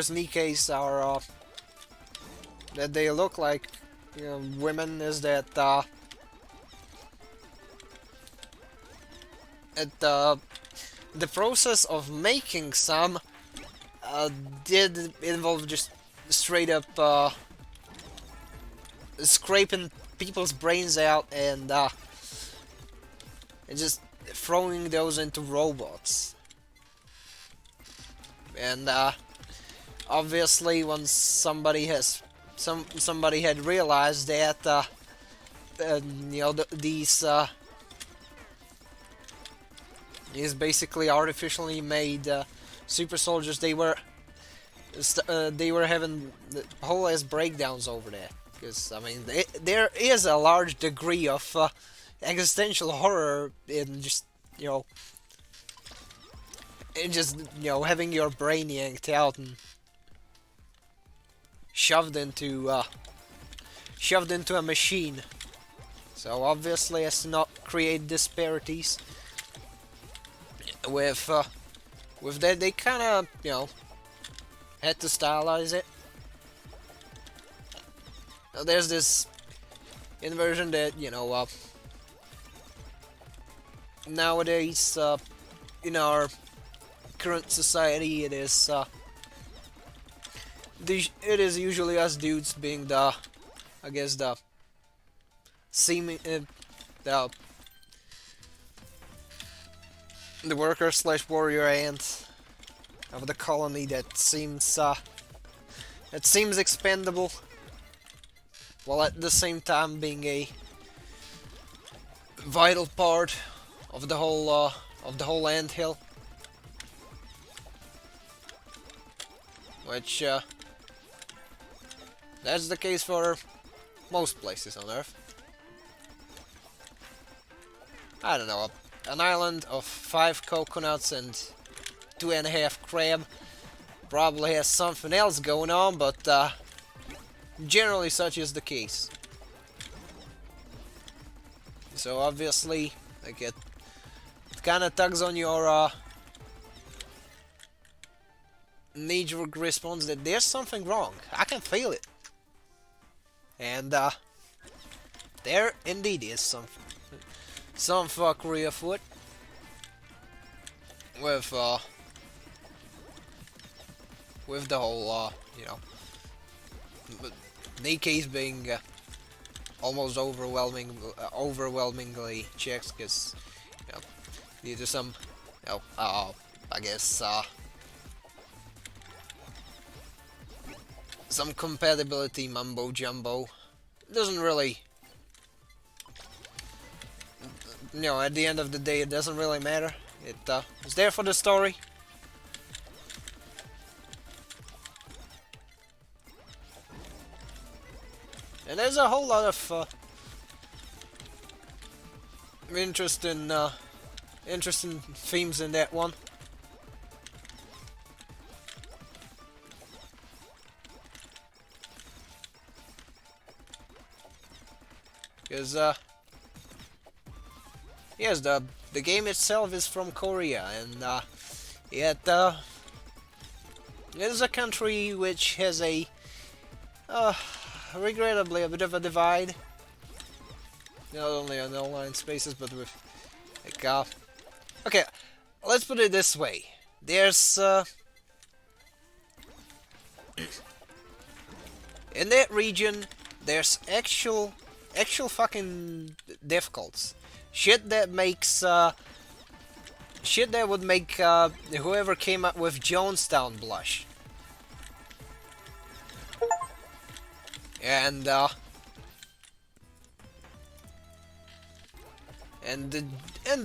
Nikes are that they look like, you know, women, is that the process of making some did involve just straight up scraping people's brains out and just throwing those into robots. And obviously, once somebody had realized that you know, these basically artificially made super soldiers, they were having the whole ass breakdowns over there. Because, I mean, there is a large degree of existential horror in just, you know, having your brain yanked out and shoved into a machine. So obviously, as to not create disparities with that, they kind of, you know, had to stylize it. Now, there's this inversion that, you know, nowadays in our current society, it is usually us dudes being the, I guess, the seeming the worker / warrior ant of the colony that seems expendable, while at the same time being a vital part of the whole anthill. Which, that's the case for most places on Earth. I don't know, an island of 5 coconuts and 2.5 crab probably has something else going on, but generally such is the case. So obviously, like, it kind of tugs on your knee-jerk response that there's something wrong. I can feel it. And there indeed is some fuckery afoot with the whole you know, Nikki's being almost overwhelmingly chicks, because, you know, due to some, you know, I guess some compatibility mumbo jumbo. Doesn't really, you know, at the end of the day, it doesn't really matter. It's there for the story. And there's a whole lot of interesting themes in that one. Because yes, the game itself is from Korea, and yet it is a country which has a regrettably a bit of a divide, not only on online spaces but with like okay, let's put it this way. There's in that region there's actual fucking difficulties. Shit that makes shit that would make whoever came up with Jonestown blush. And and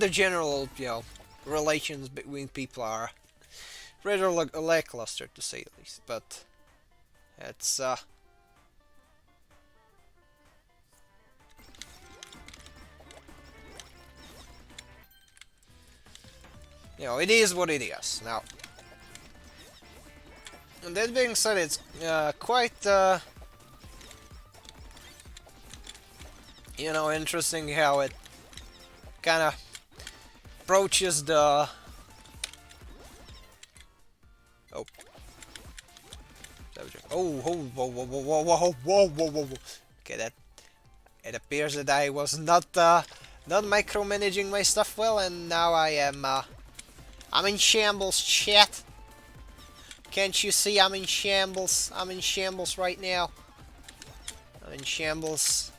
the general, you know, relations between people are rather lackluster, to say the least. But it's you know, it is what it is. Now, and that being said, it's quite you know, interesting how it kind of approaches the oh oh whoa whoa whoa whoa whoa whoa whoa whoa whoa. Okay, that it appears that I was not micromanaging my stuff well, and now I am I'm in shambles, chat. Can't you see I'm in shambles? I'm in shambles right now. I'm in shambles.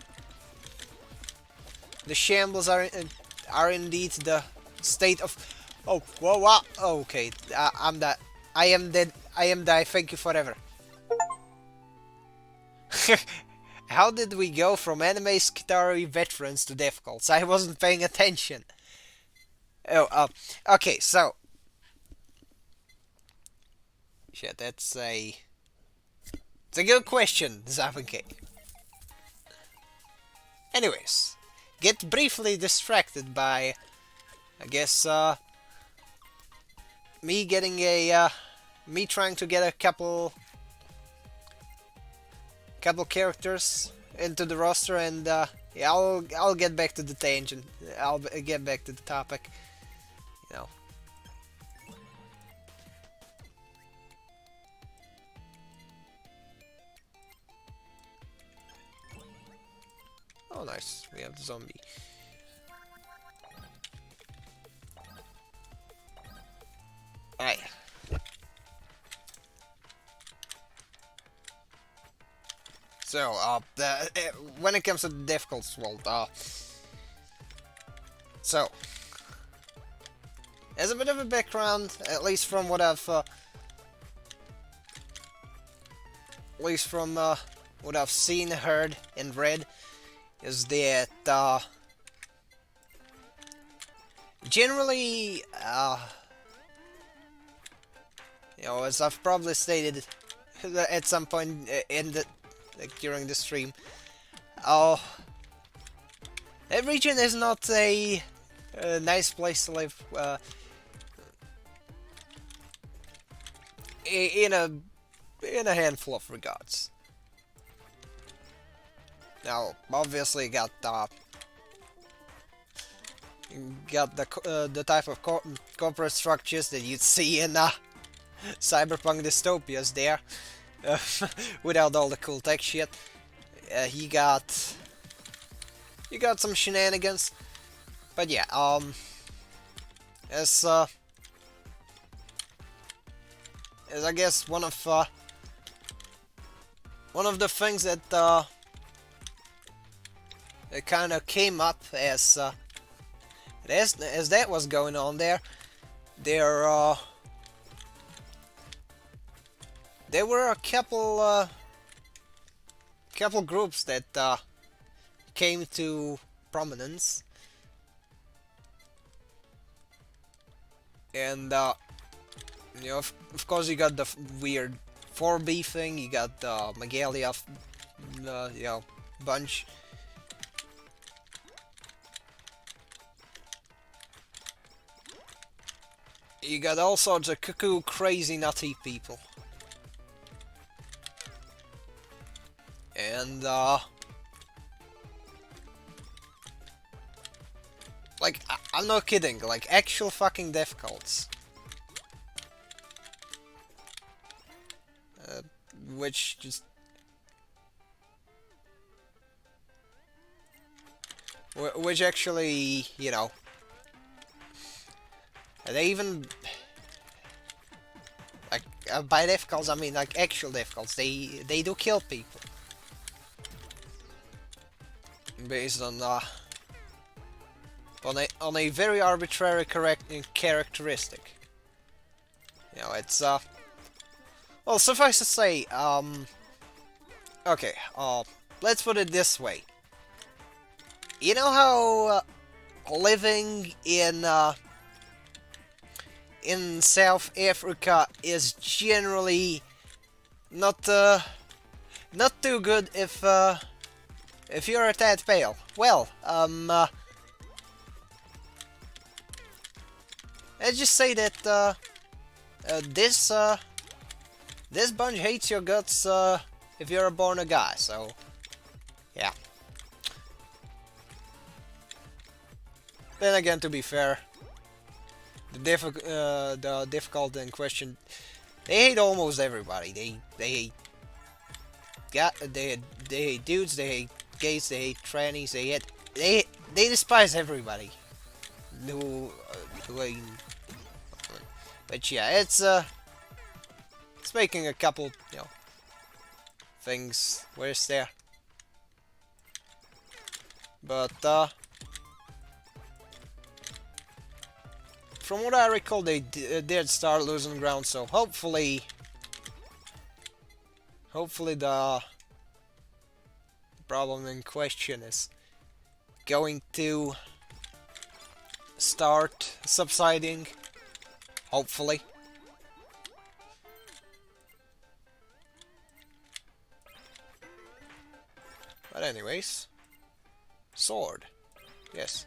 The shambles are indeed the state of. Oh, whoa, whoa. Oh, okay, I'm that. I am dead. I am die. Thank you forever. How did we go from anime Skitari veterans to difficulties? I wasn't paying attention. Oh, okay, so. Shit, that's a. It's a good question, Zavenke. Anyways, get briefly distracted by, I guess, me getting a, me trying to get a couple characters into the roster, and yeah, I'll get back to the tangent. I'll get back to the topic. You know. Oh, nice. We have the zombie. Alright. So, when it comes to the difficulties, well, so, as a bit of a background, at least from what I've, what I've seen, heard, and read, is that, generally, you know, as I've probably stated at some point in the, like, during the stream, that region is not a nice place to live, in a handful of regards. Now, obviously, got the type of corporate structures that you'd see in cyberpunk dystopias there, without all the cool tech shit. You got some shenanigans, but yeah, as I guess one of the things that it kind of came up as that was going on there were a couple groups that came to prominence, and you know, of course, you got the weird 4B thing, you got the Magalia, you know, bunch. You got all sorts of cuckoo, crazy, nutty people. And, Like, I'm not kidding, like, actual fucking difficulties. Uh, which just... Which actually, you know... They even... Like, by difficulties, I mean, like, actual difficulties. They do kill people. Based on a very arbitrary characteristic. You know, it's well, suffice to say, okay, let's put it this way. You know how living in South Africa is generally not not too good if you're a tad pale. Well, let's just say that this bunch hates your guts if you're born a guy. So, yeah. Then again, to be fair, the difficulty in question, they hate almost everybody. They hate they hate dudes. They hate gays. They hate trannies. They despise everybody. Who, but yeah, it's making a couple, you know, things worse there. But from what I recall, they did start losing ground. So hopefully the problem in question is going to start subsiding. Hopefully. But anyways, sword. Yes.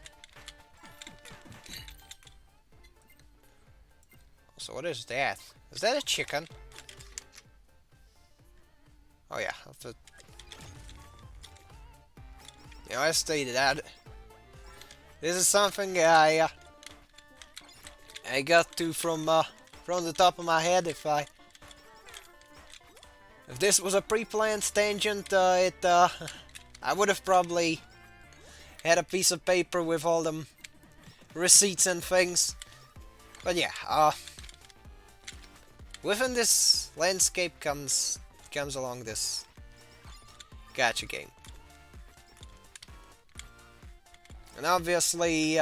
So what is that? Is that a chicken? Oh yeah. You know, I stated that this is something I got to from the top of my head. If this was a pre-planned tangent, I would have probably had a piece of paper with all them receipts and things. But yeah, within this landscape comes along this gacha game. And obviously,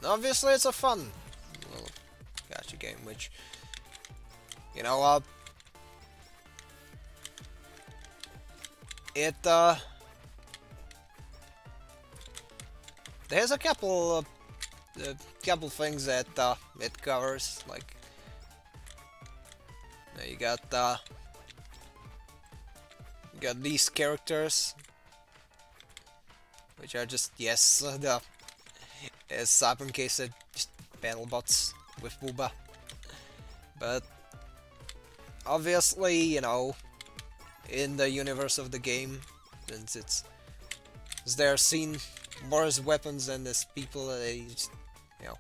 obviously it's a fun little gacha game, which, you know, there's a couple things that it covers, like, you got these characters, which are just, yes, as Cyber case said, just battle bots with Booba. But obviously, you know, in the universe of the game, since they're seen more as weapons than as people, they just, you know,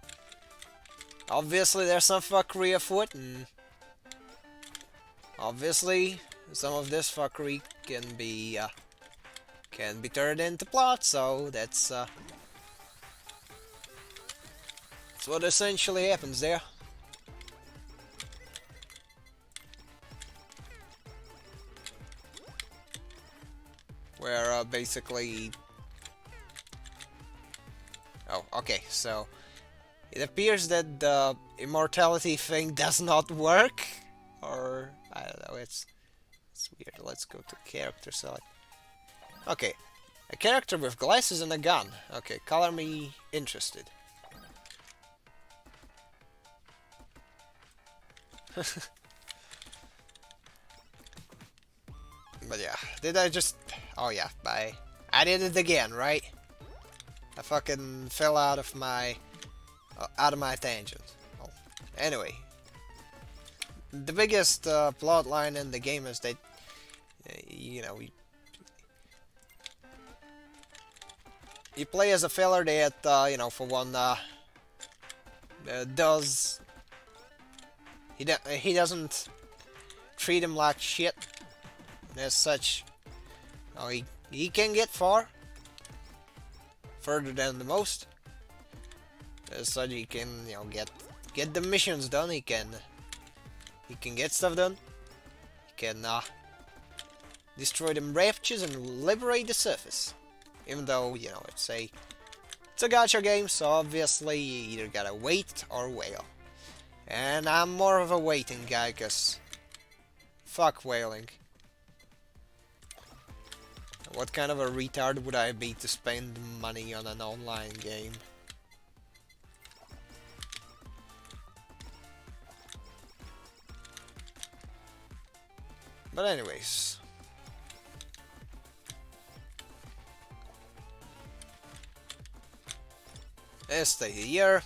obviously there's some fuckery afoot, and obviously some of this fuckery can be turned into plot. So that's what essentially happens there. Where basically, oh, okay, so it appears that the immortality thing does not work, or I don't know. It's weird. Let's go to character select. Okay, a character with glasses and a gun. Okay, color me interested. But yeah, did I just... Oh yeah, I did it again, right? I fucking fell out of my tangent. Oh. Anyway, the biggest plot line in the game is that You know, you play as a fella that, you know, for one, does he doesn't treat him like shit. As such, you know, he can get further than the most. As such, he can, you know, get the missions done. He can get stuff done. He can destroy them raptures and liberate the surface. Even though, you know, it's a gacha game, so obviously you either gotta wait or whale. And I'm more of a waiting guy, cause fuck whaling. What kind of a retard would I be to spend money on an online game? But anyways. Let's stay here.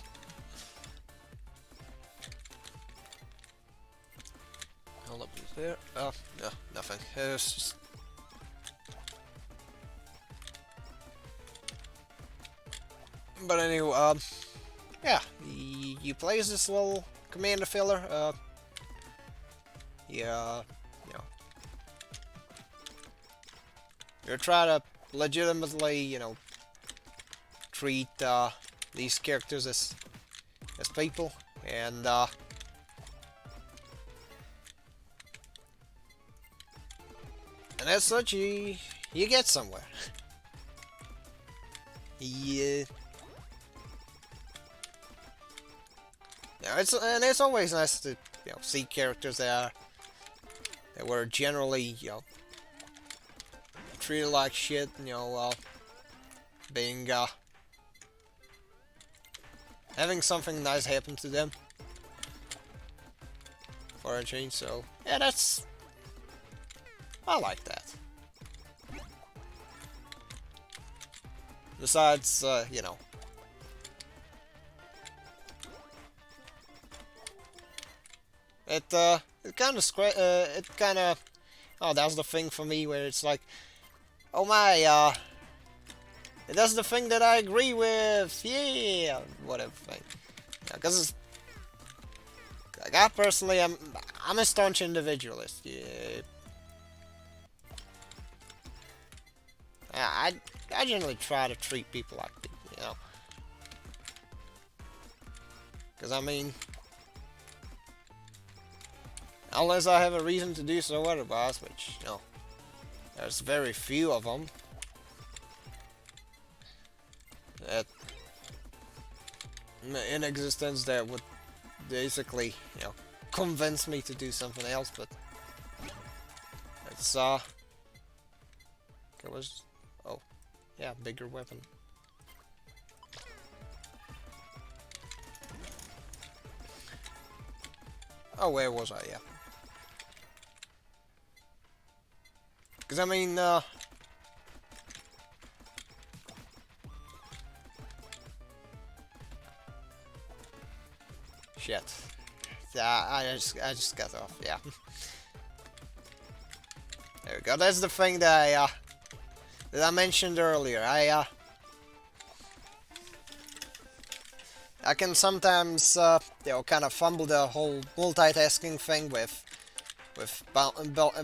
Hold up, is there? Oh, no, nothing. It's just... But anyway, yeah, you play as this little commander filler. Yeah, you know, you're trying to legitimately, you know, treat these characters as people, and as such, you get somewhere. Yeah. Yeah, it's always nice to, you know, see characters that were generally, you know, treated like shit, you know, being having something nice happen to them for a change. So yeah, I like that. Besides, you know, it kind of oh, that's the thing for me where it's like, oh my, that's the thing that I agree with, yeah, whatever thing. Because like, I personally, I'm a staunch individualist. Yeah. I generally try to treat people like people, you know. Because I mean, unless I have a reason to do so otherwise, which, you know, there's very few of them. That in existence that would basically, you know, convince me to do something else, but it's it was, oh yeah, bigger weapon. Oh, where was I? Yeah, because I mean, shit. Yeah, I just got off. Yeah. There we go. That's the thing that I mentioned earlier. I can sometimes you know, kind of fumble the whole multitasking thing with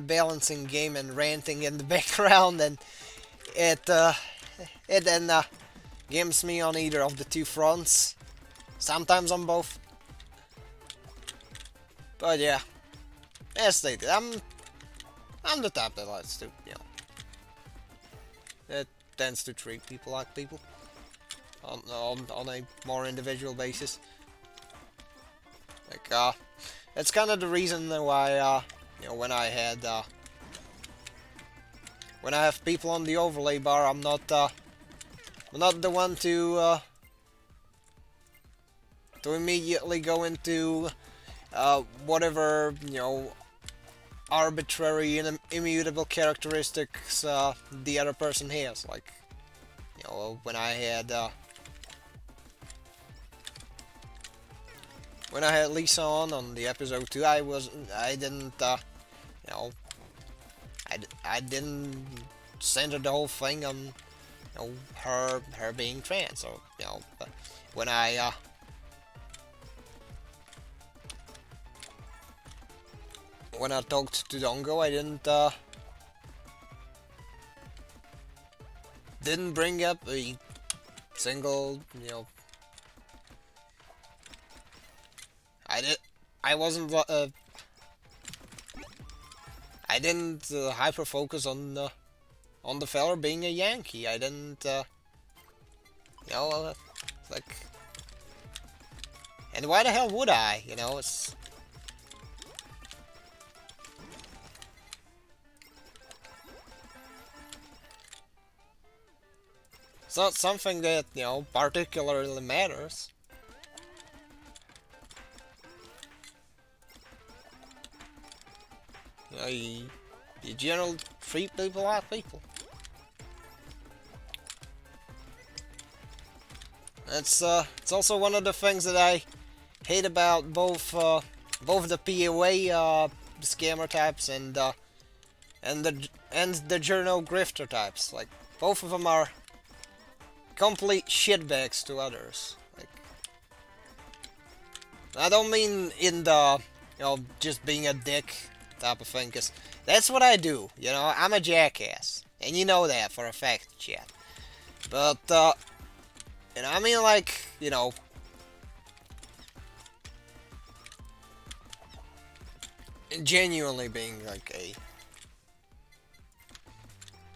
balancing game and ranting in the background, and it then games me on either of the two fronts. Sometimes on both. But yeah, as stated, I'm the type that likes to, you know, that tends to treat people like people on a more individual basis. Like, that's kind of the reason why, you know, when I have people on the overlay bar, I'm not the one to immediately go into whatever, you know, arbitrary and immutable characteristics the other person has. Like, you know, when I had Lisa on the episode 2, I didn't, you know, I didn't center the whole thing on her being trans, or but when I talked to Dongo, I didn't bring up a single, I did I wasn't I didn't hyper focus on the feller being a Yankee. I didn't like, and why the hell would I? It's not something that particularly matters. You generally treat people like people. It's also one of the things that I hate about both the POA scammer types and the journal grifter types. Like, both of them are complete shitbags to others. Like, I don't mean in the just being a dick type of thing, because that's what I do. I'm a jackass, and you know that for a fact, chat. But I mean, like, genuinely being like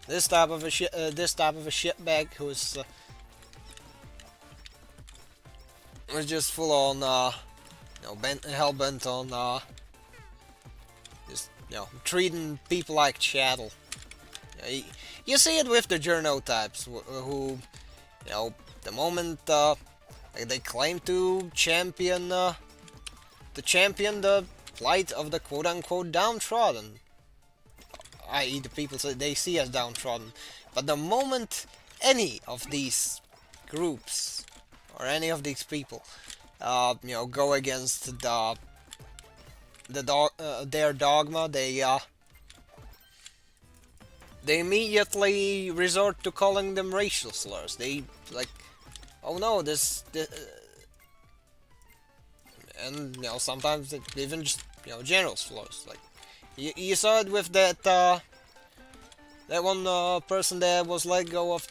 this type of a shitbag who's was just full on hell bent on just treating people like chattel. You see it with the journo types who the moment they claim to champion the plight of the quote-unquote downtrodden, i.e. the people they see as downtrodden. But the moment any of these groups or any of these people go against their dogma, they immediately resort to calling them racial slurs. They like, oh no, this and sometimes even just general slurs. Like, you saw it with that one person that was let go of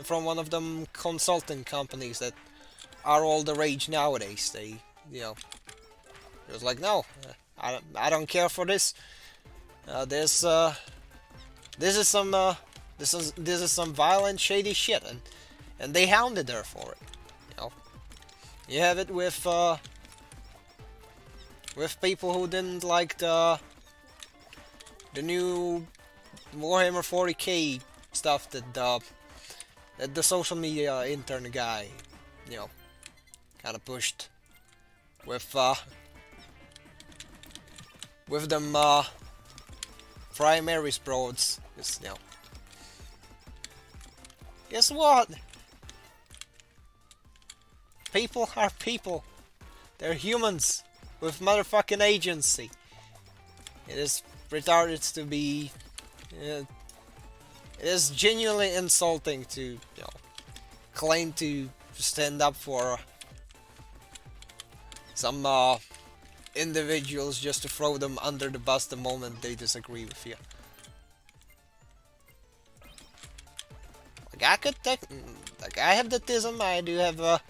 from one of them consulting companies that are all the rage nowadays. They it was like, no, I don't care for this. This is some violent, shady shit, and they hounded her for it. You have it with people who didn't like the new Warhammer 40k stuff that the social media intern guy, kind of pushed with them primaries broads. Just, guess what? People are people. They're humans with motherfucking agency. It is retarded to be. It is genuinely insulting to claim to stand up for some individuals just to throw them under the bus the moment they disagree with you. Like, I have the tism. I do have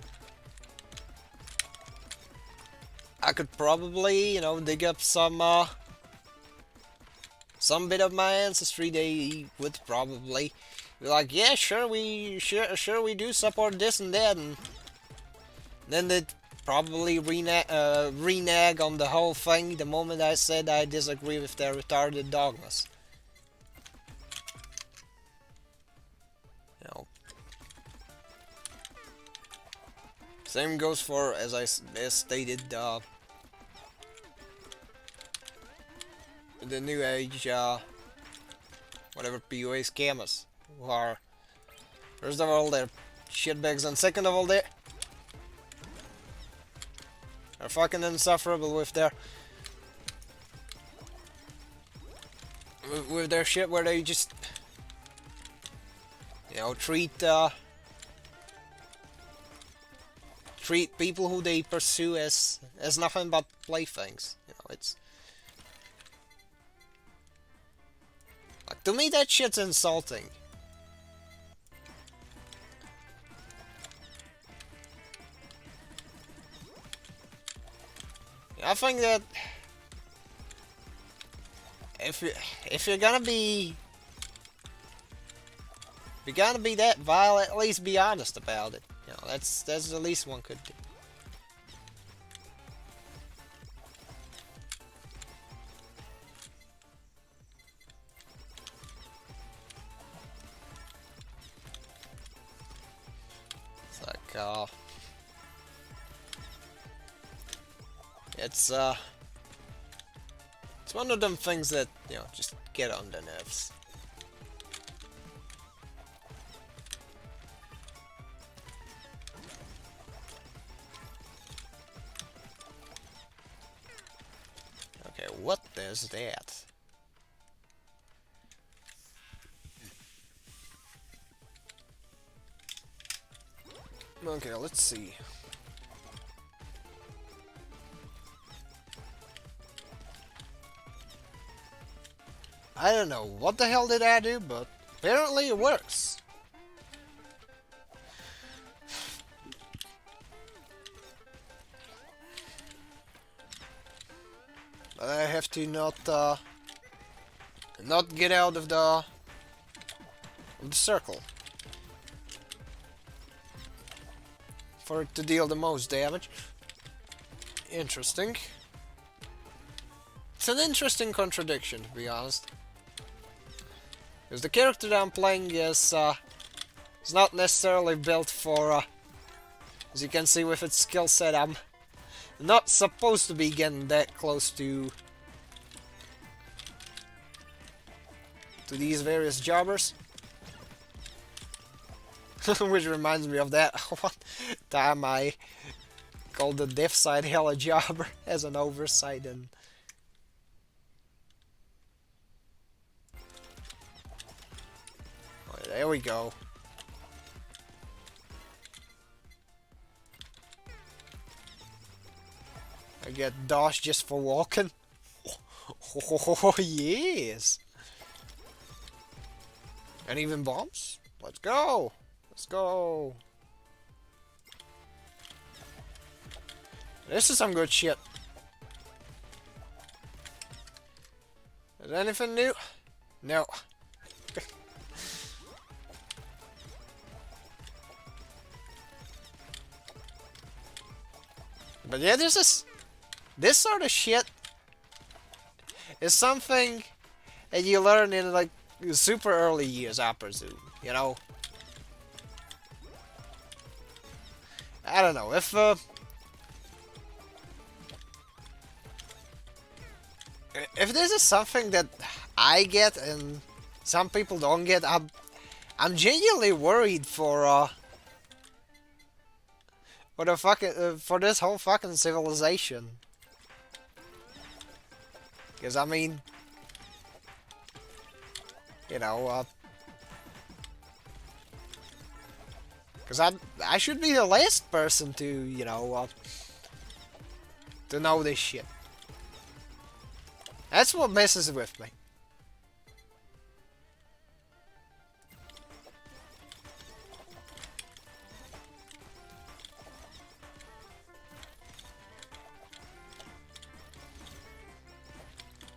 I could probably dig up some bit of my ancestry. They would probably be like, yeah, sure we do support this and that, and then they'd probably renege on the whole thing the moment I said I disagree with their retarded dogmas. Same goes for, as I stated, the new age, whatever POA scammers, who are, first of all, they're shitbags, and second of all, they're fucking insufferable with with their shit where they just, you know, treat people who they pursue as nothing but playthings. You know, it's like, to me that shit's insulting. I think that if you're gonna be that vile, at least be honest about it. You know, that's the least one could do. It's like, it's one of them things that, you know, just get on the nerves. Okay, what is that? Okay, let's see. I don't know what the hell did I do, but apparently it works. But I have to not get out of the circle for it to deal the most damage. Interesting. It's an interesting contradiction, to be honest. Because the character that I'm playing is not necessarily built for, as you can see with its skill set, I'm not supposed to be getting that close to these various jobbers. Which reminds me of that one time I called the deaf side hell a jobber as an oversight, and oh, there we go. I get doshed just for walking. Oh, yes. And even bombs? Let's go. Let's go. This is some good shit. Is there anything new? No. But yeah, this sort of shit is something that you learn in like super early years, I presume. You know, I don't know if this is something that I get and some people don't get. I'm genuinely worried for the fucking for this whole fucking civilization. Because I mean, you know, because I should be the last person to, you know, to know this shit. That's what messes with me.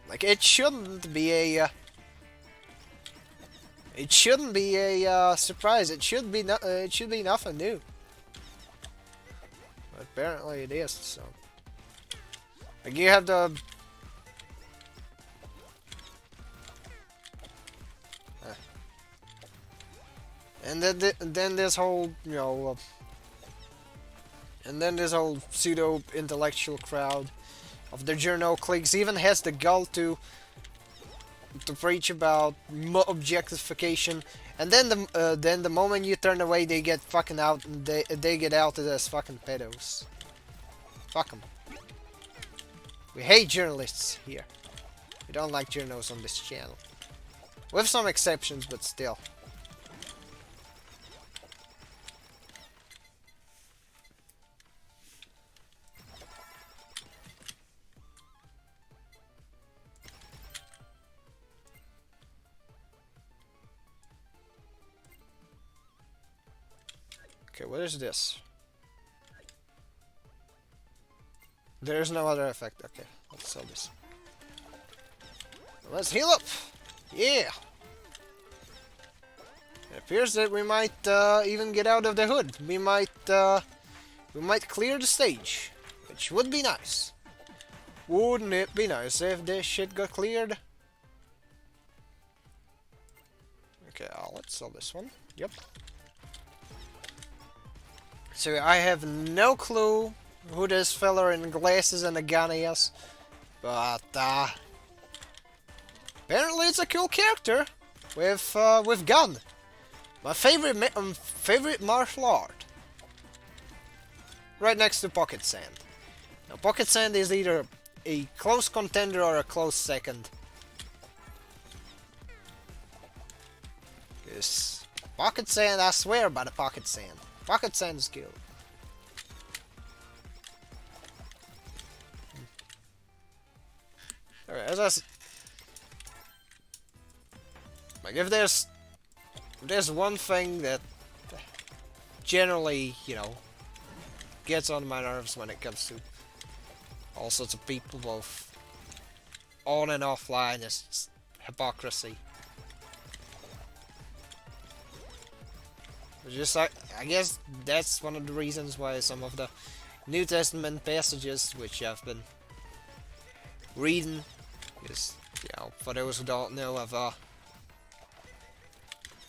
Like, it shouldn't be a surprise. It should be nothing new. But apparently it is. So, like, you have the and then this whole, you know, and then this whole pseudo intellectual crowd of the journal cliques even has the gall to preach about objectification, and then the moment you turn away, they get fucking out. They get outed as fucking pedos. Fuck them. We hate journalists here. We don't like journals on this channel. With some exceptions, but still. Okay, what is this? There's no other effect. Okay, let's sell this. Let's heal up! Yeah! It appears that we might even get out of the hood. We might clear the stage, which would be nice. Wouldn't it be nice if this shit got cleared? Okay, let's sell this one. Yep. So I have no clue who this fella in glasses and a gun is, but apparently it's a cool character with gun. My favorite martial art. Right next to pocket sand. Now pocket sand is either a close contender or a close second. Yes. Pocket sand, I swear by the pocket sand. Pocket sand is cool. Alright, like if there's one thing that generally, you know, gets on my nerves when it comes to all sorts of people, both on and offline, is hypocrisy. Just I guess that's one of the reasons why some of the New Testament passages which I've been reading, is, you know, for those who don't know, I've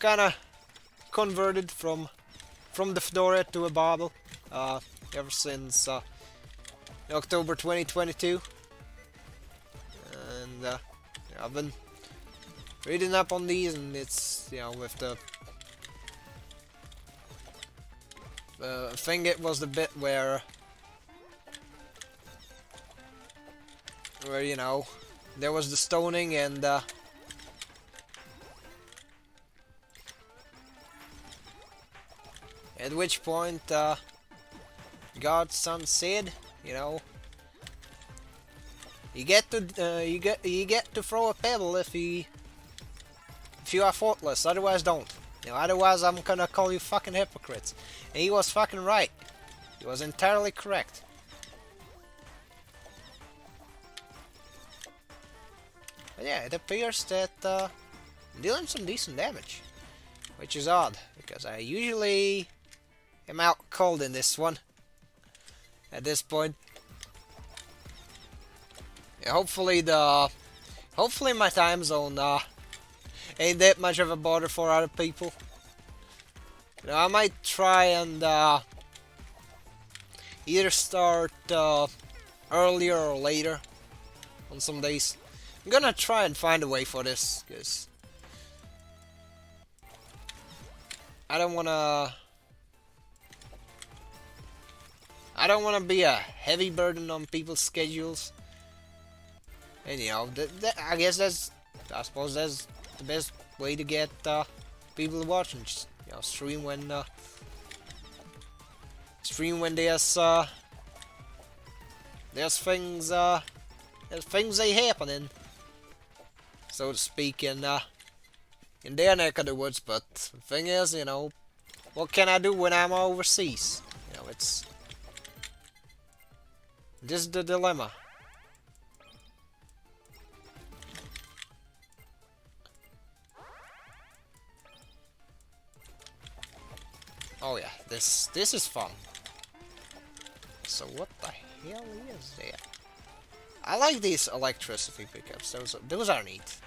kinda converted from the fedora to a Bible ever since October 2022, and yeah, I've been reading up on these, and it's, you know, with the I think it was the bit where you know, there was the stoning, and at which point God's son said, you know, you get to throw a pebble if you are faultless, otherwise don't. You know, otherwise I'm gonna call you fucking hypocrites. And he was fucking right. He was entirely correct. But yeah, it appears that I'm dealing some decent damage, which is odd, because I usually am out cold in this one at this point. Yeah, hopefully my time zone ain't that much of a bother for other people. You know, I might try and either start earlier or later on some days. I'm gonna try and find a way for this, because I don't wanna be a heavy burden on people's schedules. And you know, I guess I suppose that's the best way to get people watching. Just, you know, stream when there's things they happening, so to speak, in their neck of the woods. But the thing is, you know, what can I do when I'm overseas? You know, this is the dilemma. Oh yeah, this is fun. So what the hell is that? I like these electricity pickups. Those are neat.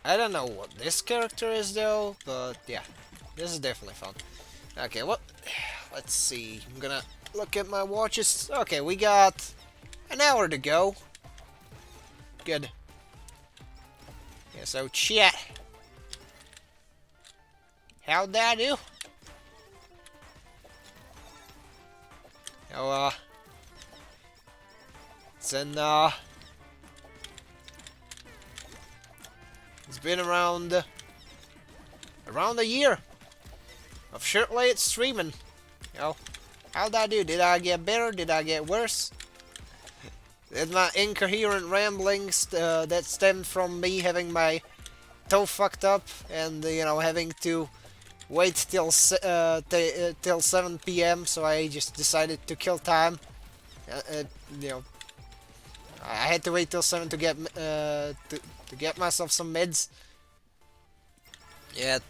I don't know what this character is though, but yeah, this is definitely fun. Okay, let's see. I'm gonna look at my watches. Okay, we got an hour to go. Good. Yeah, so chat. How'd that do? Oh, it's in It's been around a year of shirtless streaming. You know, how did I do? Did I get better? Did I get worse? Did my incoherent ramblings that stemmed from me having my toe fucked up and you know having to wait till 7 p.m. so I just decided to kill time. You know, I had to wait till 7 to get myself some meds. Yet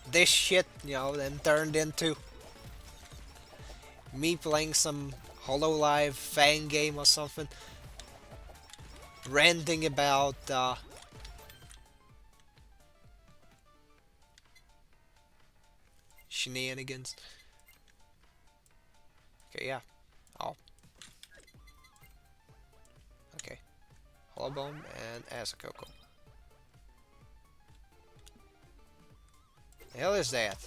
this shit, you know, then turned into me playing some Hololive fan game or something, ranting about shenanigans. Okay, yeah. Oh. Okay. Hollowbone and Asakoko. The hell is that?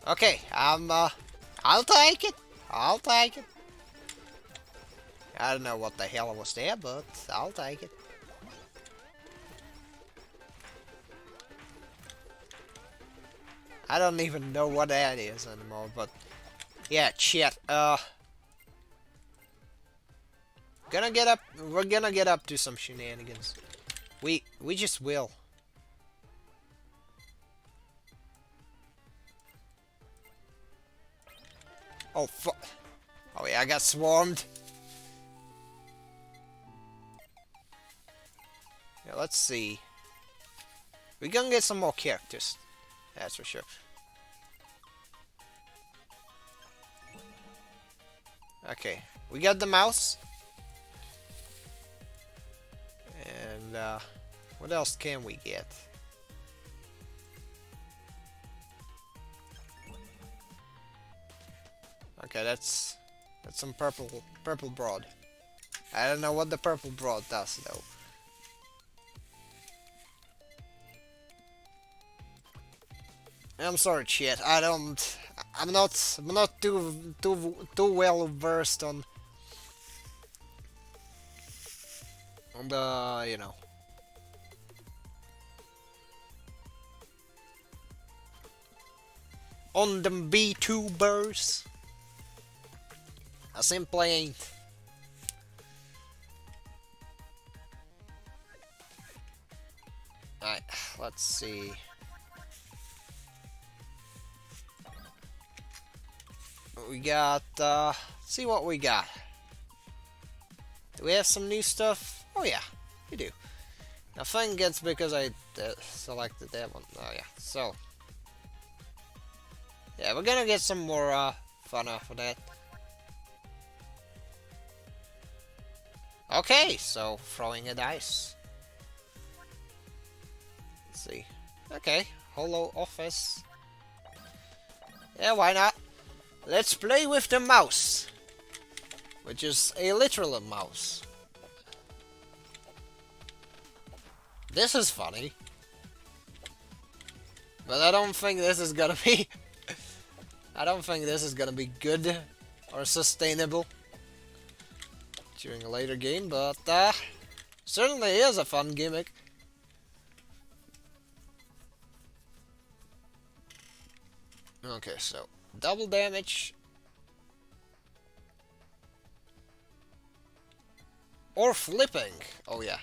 Okay, I'll take it. I'll take it. I don't know what the hell was there, but I'll take it. I don't even know what that is anymore, but yeah, shit. We're gonna get up to some shenanigans. We just will. Oh fuck. Oh yeah, I got swarmed. Yeah, let's see. We're gonna get some more characters. That's for sure. Okay, we got the mouse. And what else can we get? Okay, that's some purple broad. I don't know what the purple broad does though. I'm sorry, chat. I'm not too well versed on the, you know. On the VTubers. I simply ain't. Alright, let's see. We got, see what we got. Do we have some new stuff? Oh yeah, we do. I think it's because I selected that one. Oh yeah, so. Yeah, we're gonna get some more, fun off of that. Okay, so throwing a dice. Let's see. Okay, Holo Office. Yeah, why not? Let's play with the mouse. Which is a literal mouse. This is funny. But I don't think this is gonna be... I don't think this is gonna be good or sustainable during a later game, but certainly is a fun gimmick. Okay, so double damage or flipping. Oh yeah.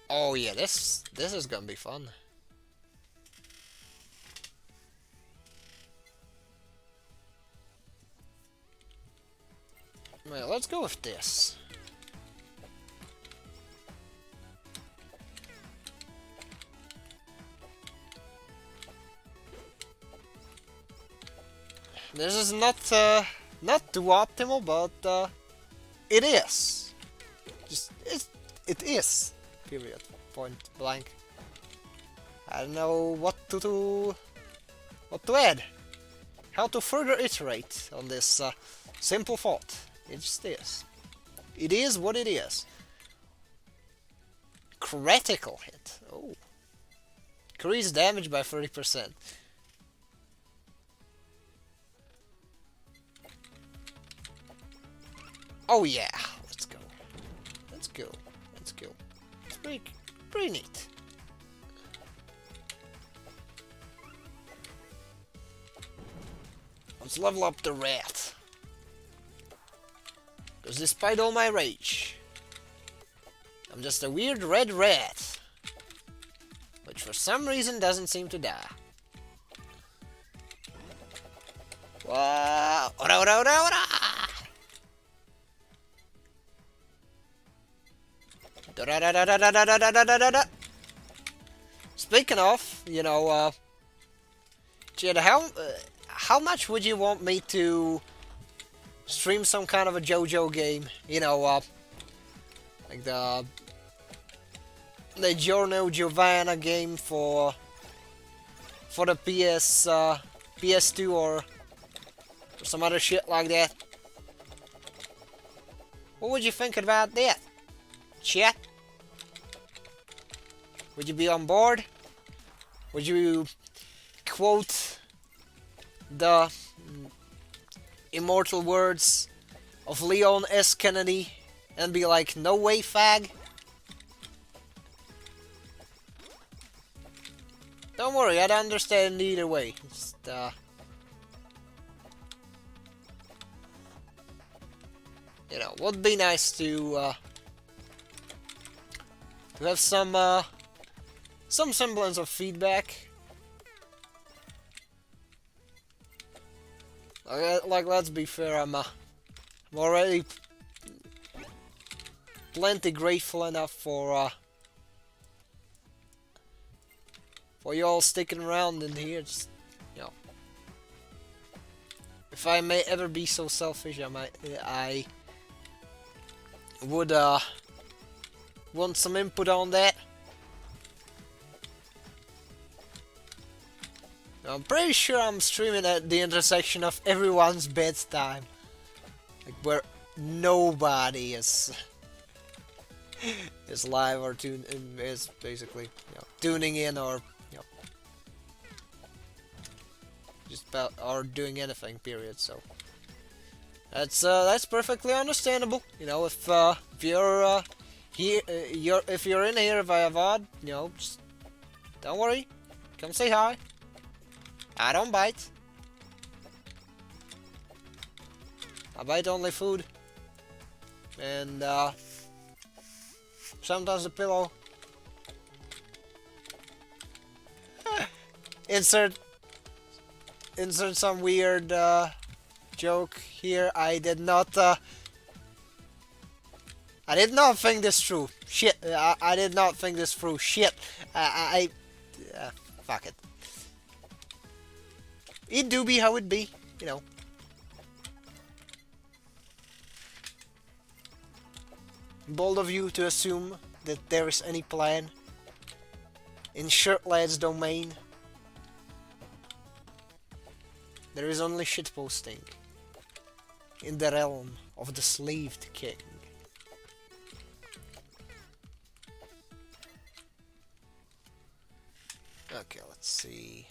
Oh yeah, this is gonna be fun. Well, let's go with this. This is not too optimal, but it is. Just it is. Period. Point blank. I don't know what to add. How to further iterate on this simple thought. It just is. It is what it is. Critical hit. Oh. Increase damage by 30%. Oh yeah, let's go. Let's go. Let's go. It's pretty neat. Let's level up the rat. Because despite all my rage, I'm just a weird red rat, which for some reason doesn't seem to die. Wow! Ora, ora, ora, ora! Da-da-da-da-da-da-da-da-da-da. Speaking of, Jed, how much would you want me to stream some kind of a JoJo game? Like the Giorno Giovanna game for the PS2 or some other shit like that. What would you think about that, chat? Would you be on board? Would you quote the immortal words of Leon S. Kennedy and be like, "No way, fag"? Don't worry, I'd understand either way. Would be nice to have some semblance of feedback. Like, let's be fair, I'm already plenty grateful enough for you all sticking around in here. Just, if I may ever be so selfish, I would want some input on that. I'm pretty sure I'm streaming at the intersection of everyone's bedtime, like where nobody is live or is basically tuning in or just about or doing anything. Period. So that's perfectly understandable. If you're here, if you're in here via VOD, just don't worry, come say hi. I don't bite. I bite only food. And sometimes a pillow. Insert some weird joke here. I did not think this through. Shit. I did not think this through. Shit. Fuck it. It do be how it be, Bold of you to assume that there is any plan in Shirtlad's domain. There is only shitposting in the realm of the slaved king. Okay, let's see.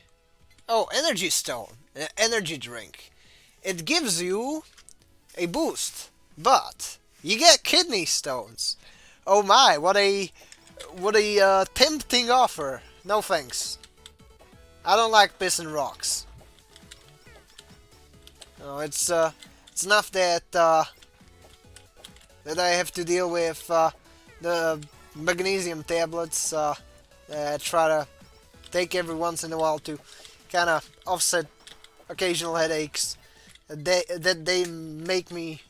Oh, energy stone, energy drink. It gives you a boost, but you get kidney stones. Oh my, what a tempting offer. No thanks. I don't like pissing rocks. No, it's enough that that I have to deal with the magnesium tablets that I try to take every once in a while to kind of offset occasional headaches that they make me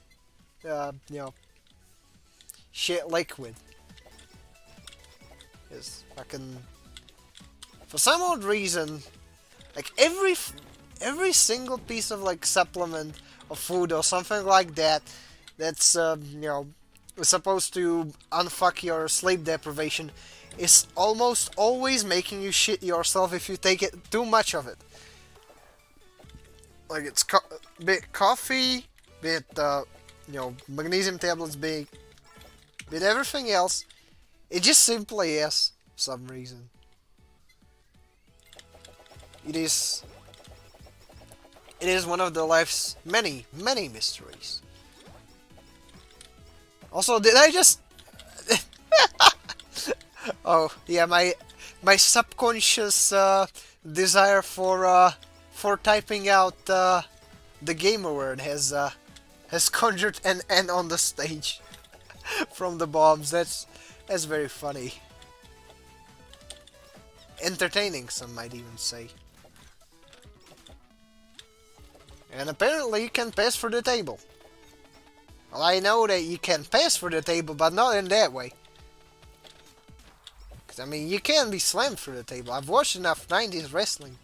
shit liquid. Yes, for some odd reason, like every single piece of like supplement or food or something like that that's supposed to unfuck your sleep deprivation is almost always making you shit yourself if you take it too much of it. Like it's bit coffee, bit magnesium tablets, bit everything else. It just simply is for some reason. It is one of the life's many mysteries. Also, did I just... Oh, yeah, my subconscious desire for typing out the gamer word has conjured an N on the stage from the bombs. That's very funny. Entertaining, some might even say. And apparently you can pass through the table. Well, I know that you can pass through the table, but not in that way. Because, I mean, you can be slammed through the table. I've watched enough 90s wrestling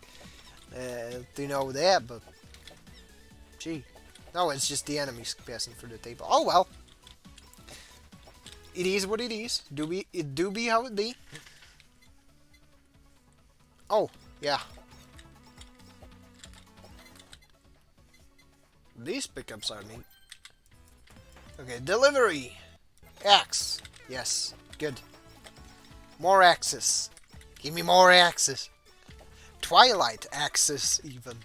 to know that, but... Gee. No, it's just the enemies passing through the table. Oh, well. It is what it is. It do be how it be. Oh, yeah. These pickups are neat. Okay, delivery. Axe. Yes, good. More axes. Give me more axes. Twilight axes, even.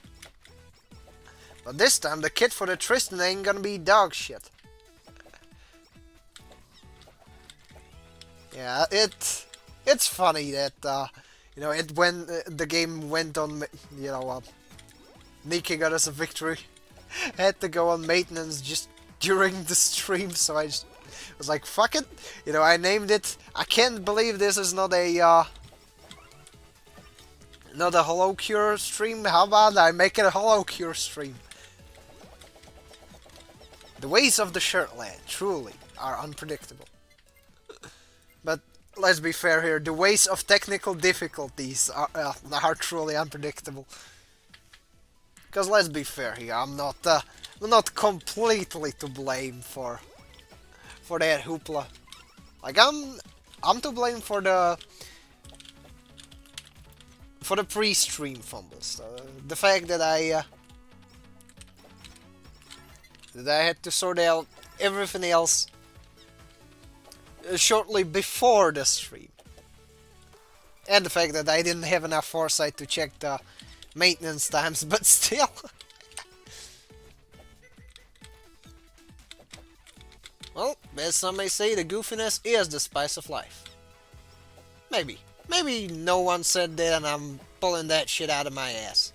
But this time, the kit for the Tristan ain't gonna be dog shit. Yeah, it's funny that you know, the game went on, you know, Nika got us a victory. Had to go on maintenance just during the stream, so I just was like, fuck it. You know, I named it. I can't believe this is not a Holocure stream. How about I make it a Holocure stream? The ways of the Shirtland truly are unpredictable. But let's be fair here, the ways of technical difficulties are truly unpredictable. Because let's be fair here, I'm not completely to blame for that hoopla. Like I'm to blame for the pre-stream fumbles. The fact that I had to sort out everything else shortly before the stream. And the fact that I didn't have enough foresight to check the maintenance times, but still. Well, as some may say, the goofiness is the spice of life. Maybe. Maybe no one said that and I'm pulling that shit out of my ass.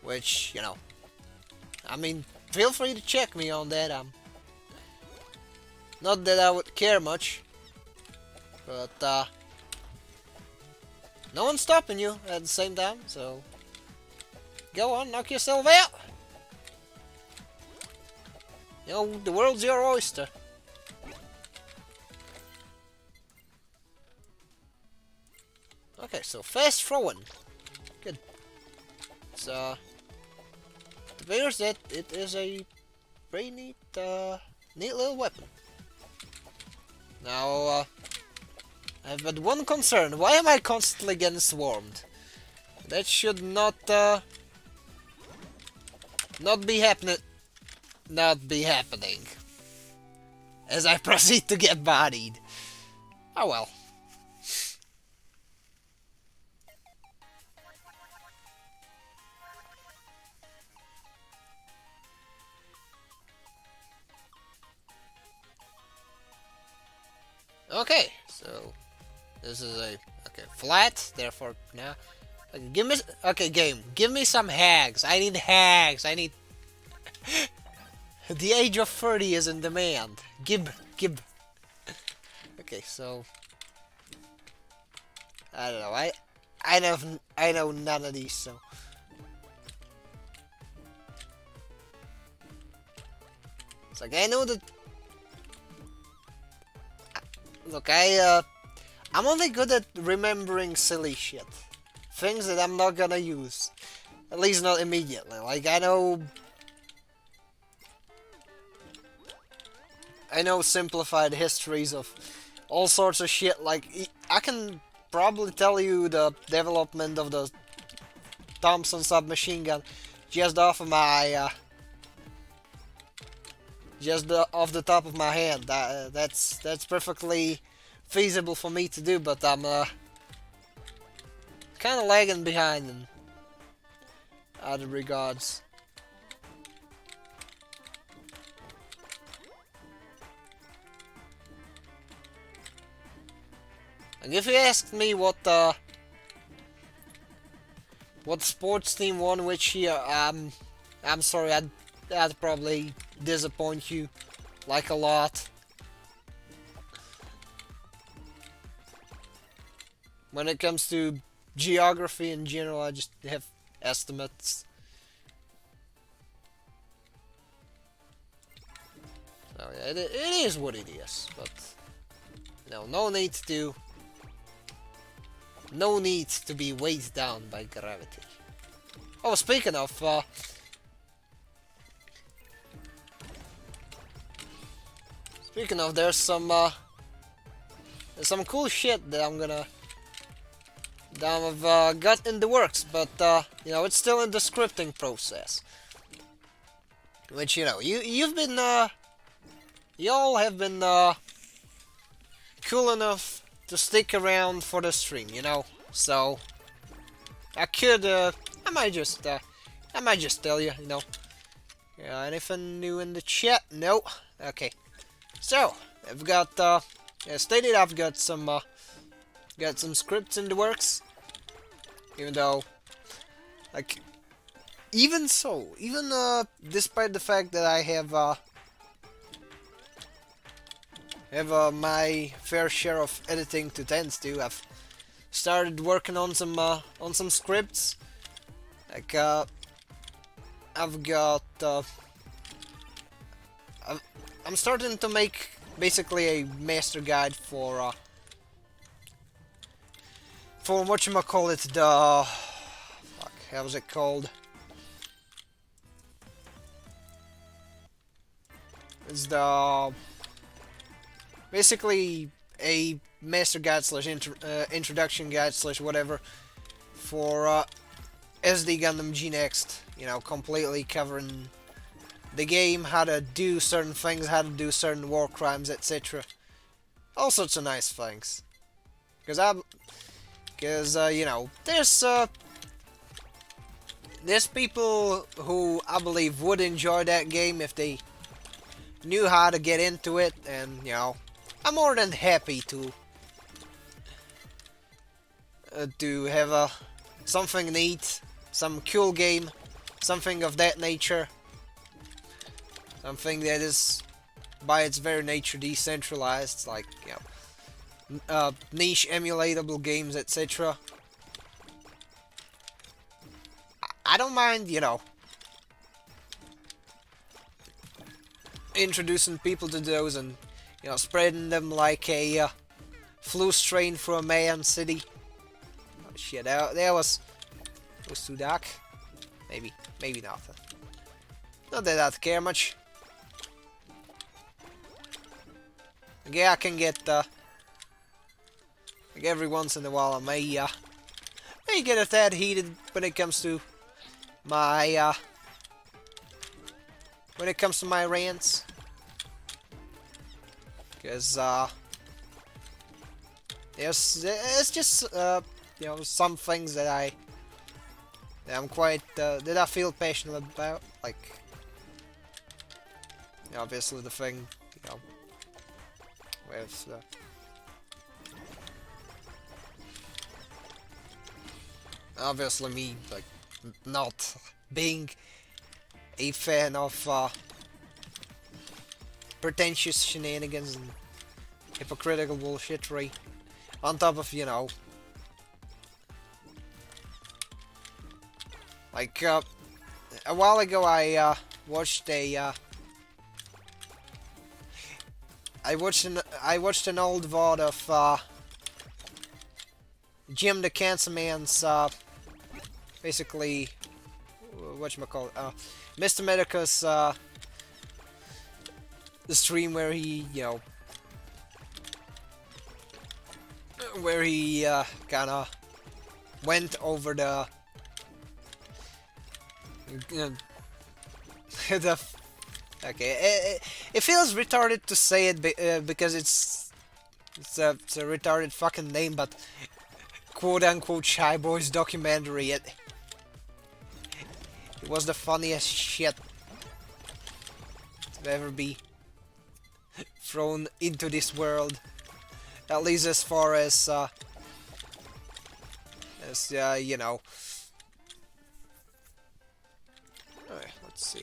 Which, you know, I mean, feel free to check me on that. Not that I would care much, but no one's stopping you at the same time, so go on, knock yourself out. You know, the world's your oyster. Okay, so fast throwing. Good. So it appears that it is a pretty neat little weapon. Now, I have but one concern. Why am I constantly getting swarmed? That should not be happening. Not be happening. As I proceed to get bodied. Oh well. Okay, so this is a flat. Therefore, now okay, game. Give me some hags. I need hags. I need. The age of 30 is in demand. Gib. Okay, so I don't know. I know none of these. So it's like I know that. Look, I'm only good at remembering silly shit. Things that I'm not gonna use. At least not immediately. Like, I know simplified histories of all sorts of shit. Like, I can probably tell you the development of the Thompson submachine gun just off of my, off the top of my head. That's perfectly feasible for me to do, but I'm kind of lagging behind in other regards. And if you asked me what sports team won which year, I'm sorry, I'd probably disappoint you like a lot. When it comes to geography in general, I just have estimates. So yeah, it is what it is, but no need to be weighed down by gravity. Oh, speaking of, there's some cool shit that I've got in the works, but it's still in the scripting process. Which y'all have been cool enough to stick around for the stream, So I might just tell you, anything new in the chat? No. Okay. So I've got as stated, I've got some scripts in the works. Even though, like, even despite the fact that I have my fair share of editing to tend to, I've started working on some scripts. Like I'm starting to make basically a master guide for whatchamacallit, how's it called? It's basically a master guide slash introduction guide slash whatever for SD Gundam G Next. Completely covering the game, how to do certain things, how to do certain war crimes, etc. All sorts of nice things. Because there's people who I believe would enjoy that game if they knew how to get into it, and I'm more than happy to have something neat, some cool game, something of that nature, something that is by its very nature decentralized, like niche emulatable games, etc. I don't mind, introducing people to those and spreading them like a flu strain through a man city. Oh shit, that was too dark. Maybe not. Not that I'd care much. Yeah, I can get like every once in a while I may get a tad heated when it comes to my rants, because it's just some things that I'm quite that I feel passionate about, like obviously the thing with obviously me like not being a fan of pretentious shenanigans and hypocritical bullshittery, on top of like a while ago I watched an old VOD of Jim the Cancer Man's basically whatchamacallit, Mr. Medica's the stream where he kinda went over the the okay, it feels retarded to say it because it's a retarded fucking name, but quote-unquote Shy Boys documentary, it was the funniest shit to ever be thrown into this world. At least as far as you know. Alright, let's see.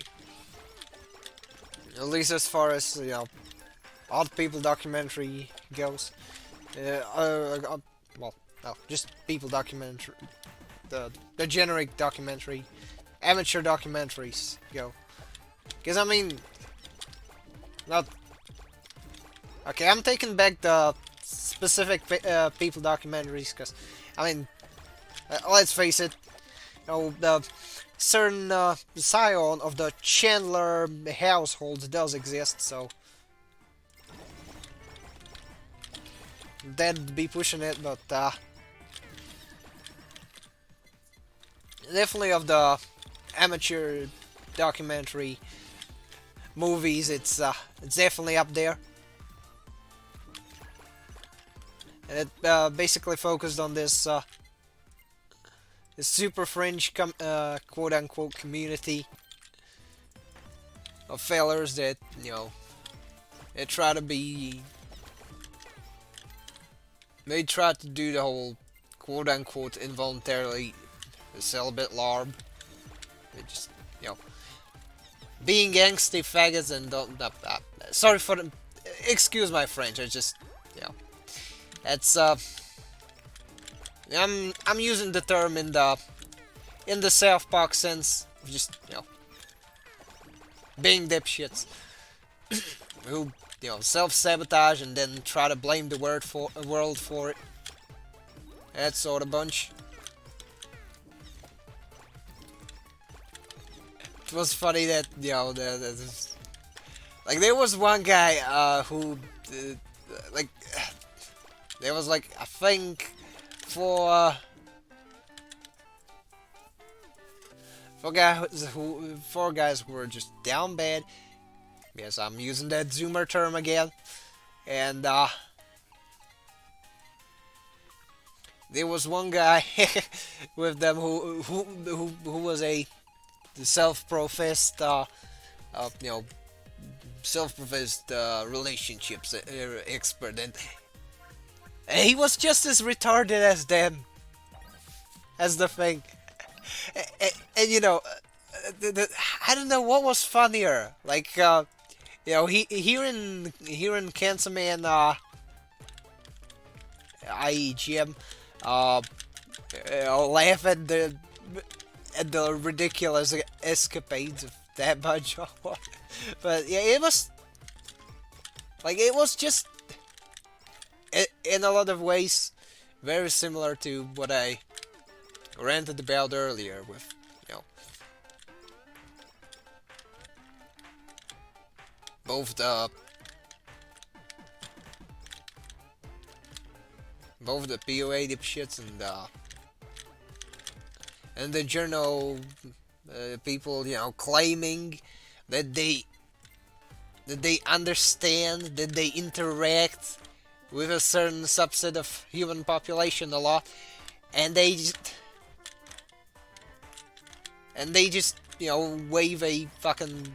At least as far as odd people documentary goes. Well, no, just people documentary. The generic documentary, amateur documentaries go. Because I mean, not okay. I'm taking back the specific people documentaries because I mean, let's face it, the certain scion of the Chandler household does exist, so that'd be pushing it, but definitely of the amateur documentary movies, it's definitely up there. And it basically focused on this super fringe quote-unquote community of fellers that, they try to be... They try to do the whole quote-unquote involuntarily celibate larb. They just, being angsty faggots and don't... sorry for the... Excuse my French, I just, it's, I'm using the term in the South Park sense of just, being dipshits who, self-sabotage and then try to blame the world for it. That sort of bunch. It was funny that, like, there was one guy, who, like, there was, like, I think, for guys who were just down bad. Yes, I'm using that Zoomer term again. And there was one guy with them who was a self-professed self-professed relationships expert, and he was just as retarded as them. As the thing. And I don't know what was funnier. Like, hearing Cancerman, i.e. Jim, laugh at the ridiculous escapades of that bunch. But yeah, it was just in a lot of ways very similar to what I ranted about earlier with, both the POA dipshits and the journal people, claiming that they understand, that they interact with a certain subset of human population a lot, and they just wave a fucking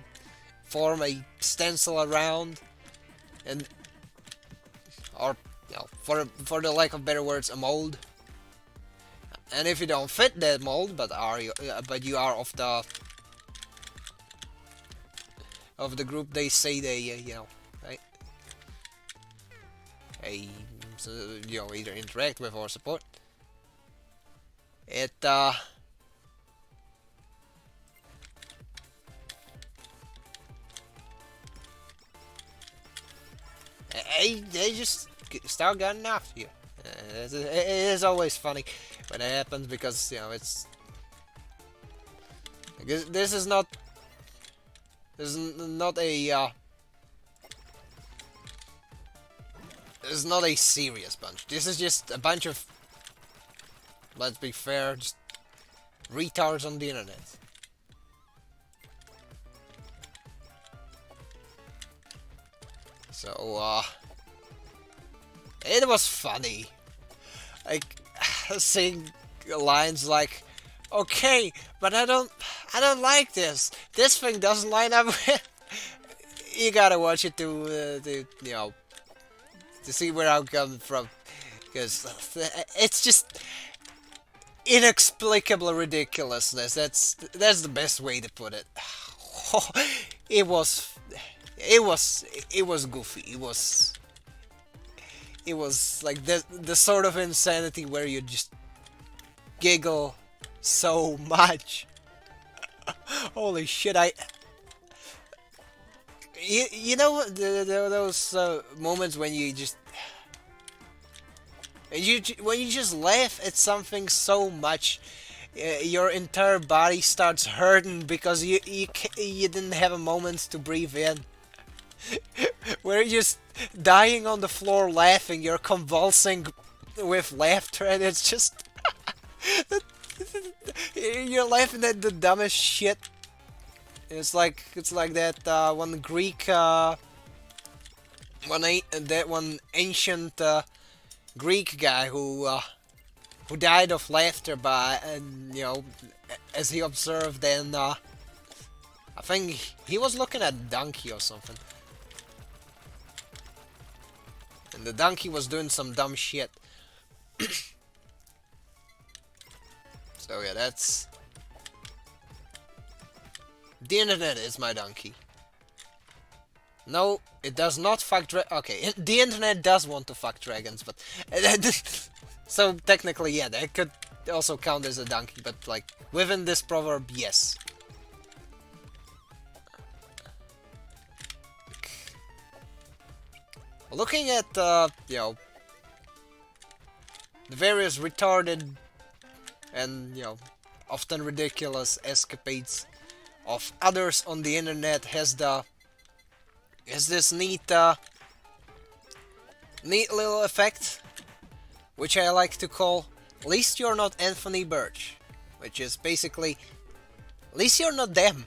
form a stencil around, and or for the lack of better words, a mold. And if you don't fit that mold, but you are of the group they say they right, so, either interact with or support, it they just start getting after you. It is always funny when it happens, because it's this is not a this is not a serious bunch. This is just a bunch of, let's be fair, just retards on the internet. So it was funny, like saying lines like, "Okay, but I don't like this. This thing doesn't line up with." You gotta watch it to to see where I'm coming from, because it's just inexplicable ridiculousness. That's the best way to put it. it was it was goofy. It was like the sort of insanity where you just giggle so much. Holy shit! You know those moments when you just when you just laugh at something so much, your entire body starts hurting because you didn't have a moment to breathe in. Where you're just dying on the floor laughing, you're convulsing with laughter, and it's just you're laughing at the dumbest shit. It's like that one Greek that one ancient Greek guy who died of laughter by, and as he observed, and I think he was looking at a donkey or something, and the donkey was doing some dumb shit. So yeah, that's the internet is my donkey. No, it does not fuck okay, the internet does want to fuck dragons, but so technically, yeah, that could also count as a donkey, but like within this proverb, yes. Looking at the various retarded and often ridiculous escapades of others on the internet has this neat little effect, which I like to call "at least you're not Anthony Birch," which is basically at least you're not them.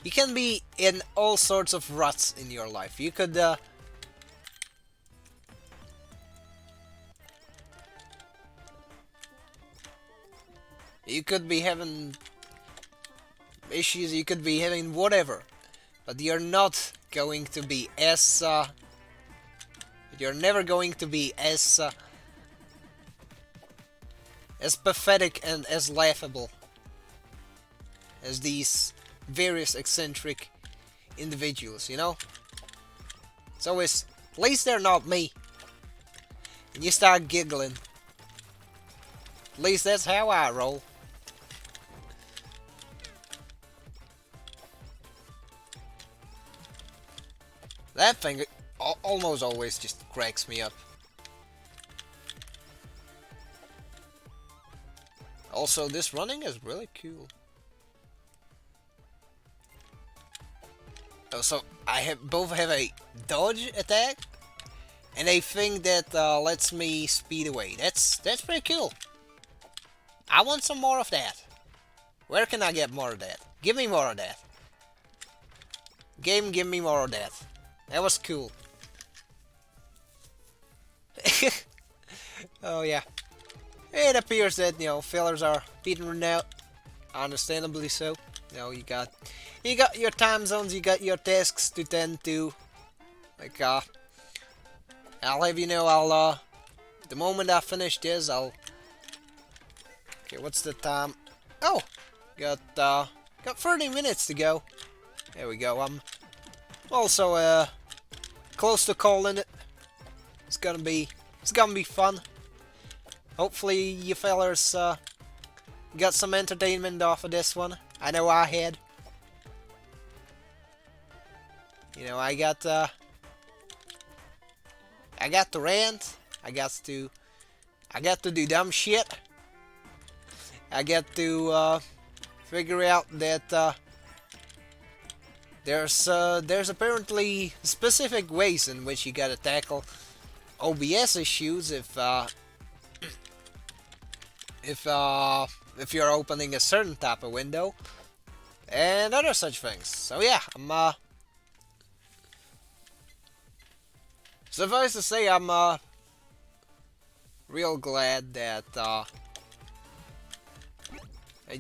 You can be in all sorts of ruts in your life. You could be having issues, you could be having whatever, but you're not going to be as you're never going to be as pathetic and as laughable as these various eccentric individuals, It's always, at least they're not me. And you start giggling. At least that's how I roll. That thing almost always just cracks me up. Also, this running is really cool. Oh, so I both have a dodge attack and a thing that lets me speed away. That's pretty cool. I want some more of that. Where can I get more of that? Give me more of that. Game, give me more of that. That was cool. Oh yeah. It appears that, fillers are petering out. Understandably so. You got your time zones, you got your tasks to tend to. Like, I'll have I'll, the moment I finish this, I'll... Okay, what's the time? Oh! Got 30 minutes to go. There we go. I'm also, close to calling it. It's gonna be fun. Hopefully you fellers, got some entertainment off of this one. I know I had. I got to rant. I got to do dumb shit. I got to figure out that there's apparently specific ways in which you gotta tackle OBS issues if you're opening a certain type of window and other such things. So yeah, I'm suffice to say, I'm real glad that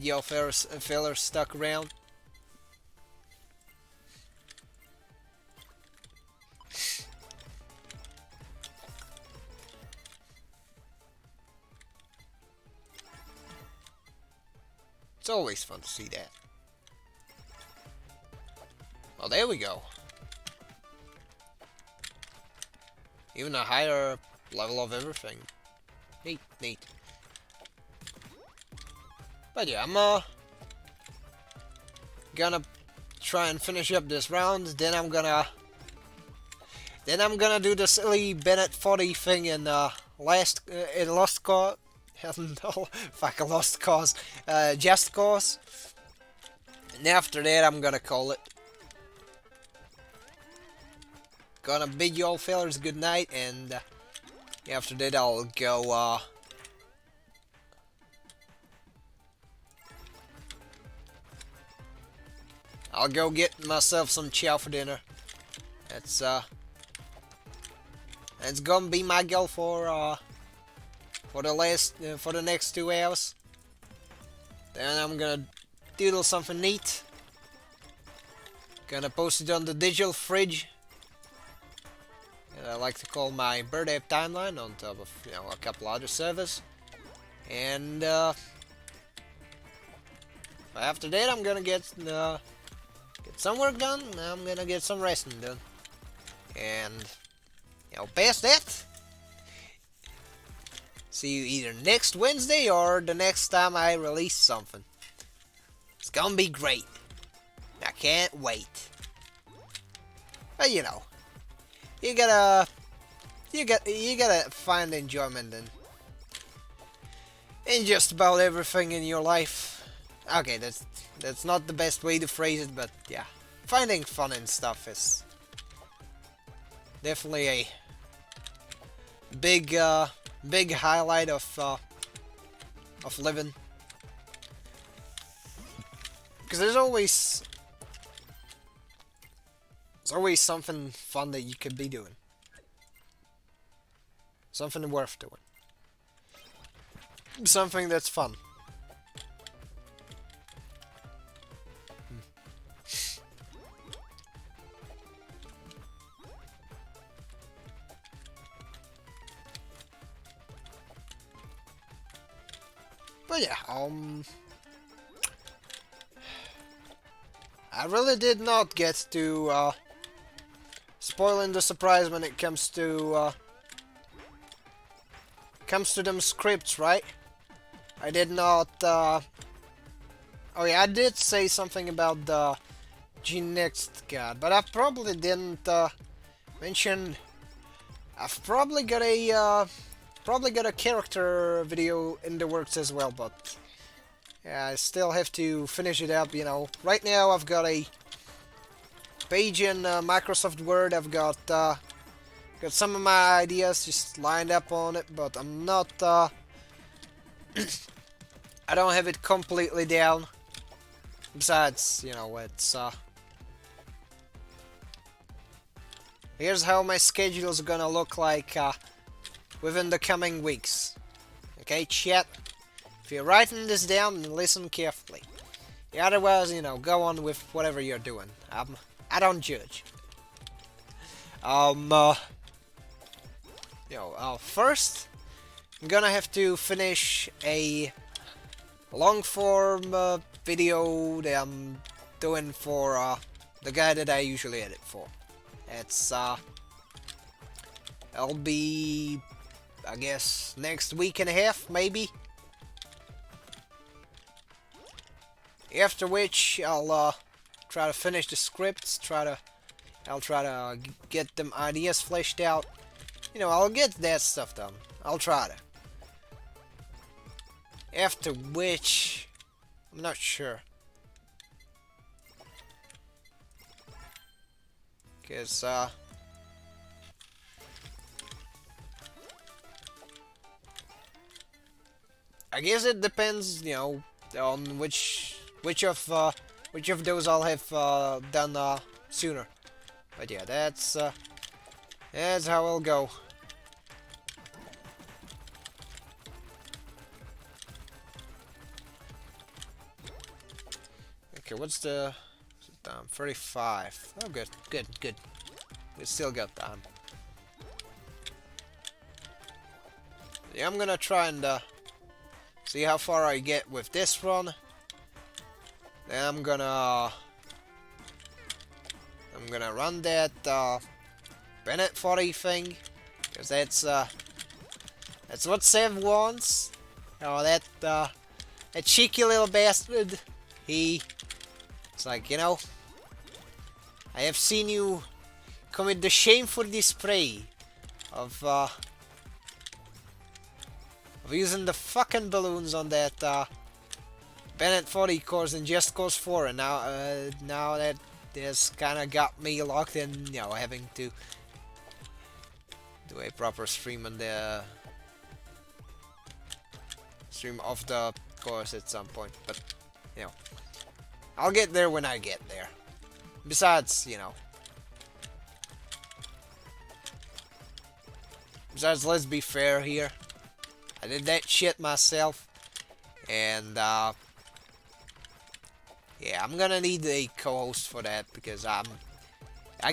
y'all fellers stuck around. It's always fun to see that. Well, there we go. Even a higher level of everything. Neat, neat. But yeah, I'm gonna try and finish up this round. Then I'm gonna do the silly Bennett 40 thing in in Lost Cause. No, fuck, a Lost Cause. Just Cause. And after that, I'm gonna call it. Gonna bid you all fellas good night, and after that I'll go I'll go get myself some chow for dinner. That's gonna be my goal for the next 2 hours. Then I'm gonna doodle something neat. Gonna post it on the digital fridge. I like to call my birthday timeline on top of a couple other servers, and after that I'm gonna get some work done. I'm gonna get some resting done, and past that, see you either next Wednesday or the next time I release something. It's gonna be great. I can't wait. But you gotta find enjoyment in just about everything in your life. Okay, that's not the best way to phrase it, but yeah, finding fun in stuff is definitely a big highlight of living. Because there's always something fun that you could be doing. Something worth doing. Something that's fun. But yeah, I really did not get to spoiling the surprise when it comes to them scripts, right? I did not. Oh yeah, I did say something about the G-Next God, but I probably didn't mention. I've probably got a character video in the works as well, but yeah, I still have to finish it up. Right now I've got a page in Microsoft Word. I've got some of my ideas just lined up on it, but I'm not. I don't have it completely down. Besides, it's here's how my schedule is gonna look like within the coming weeks. Okay, chat. If you're writing this down, then listen carefully. Otherwise, go on with whatever you're doing. I don't judge. First, I'm gonna have to finish a long-form video that I'm doing for the guy that I usually edit for. It's it'll be, I guess, next week and a half, maybe. After which, I'll try to finish the scripts. I'll try to get them ideas fleshed out. I'll get that stuff done. I'll try to. After which, I'm not sure. Because, I guess it depends, on which of those I'll have done sooner. But yeah, that's how it'll go. Okay, what's the time? 35. Oh, good. We still got time. Yeah, I'm gonna try and see how far I get with this run. Then I'm gonna run that Bennett 40 thing, because that's what Sev wants. Oh, that cheeky little bastard. It's like, I have seen you commit the shameful display of using the fucking balloons on that Bennett 40 course in Just Cause 4, and now that has kind of got me locked in, having to do a proper stream on the stream of the course at some point, but I'll get there when I get there. Besides, let's be fair here. I did that shit myself, and yeah, I'm gonna need a co-host for that, because I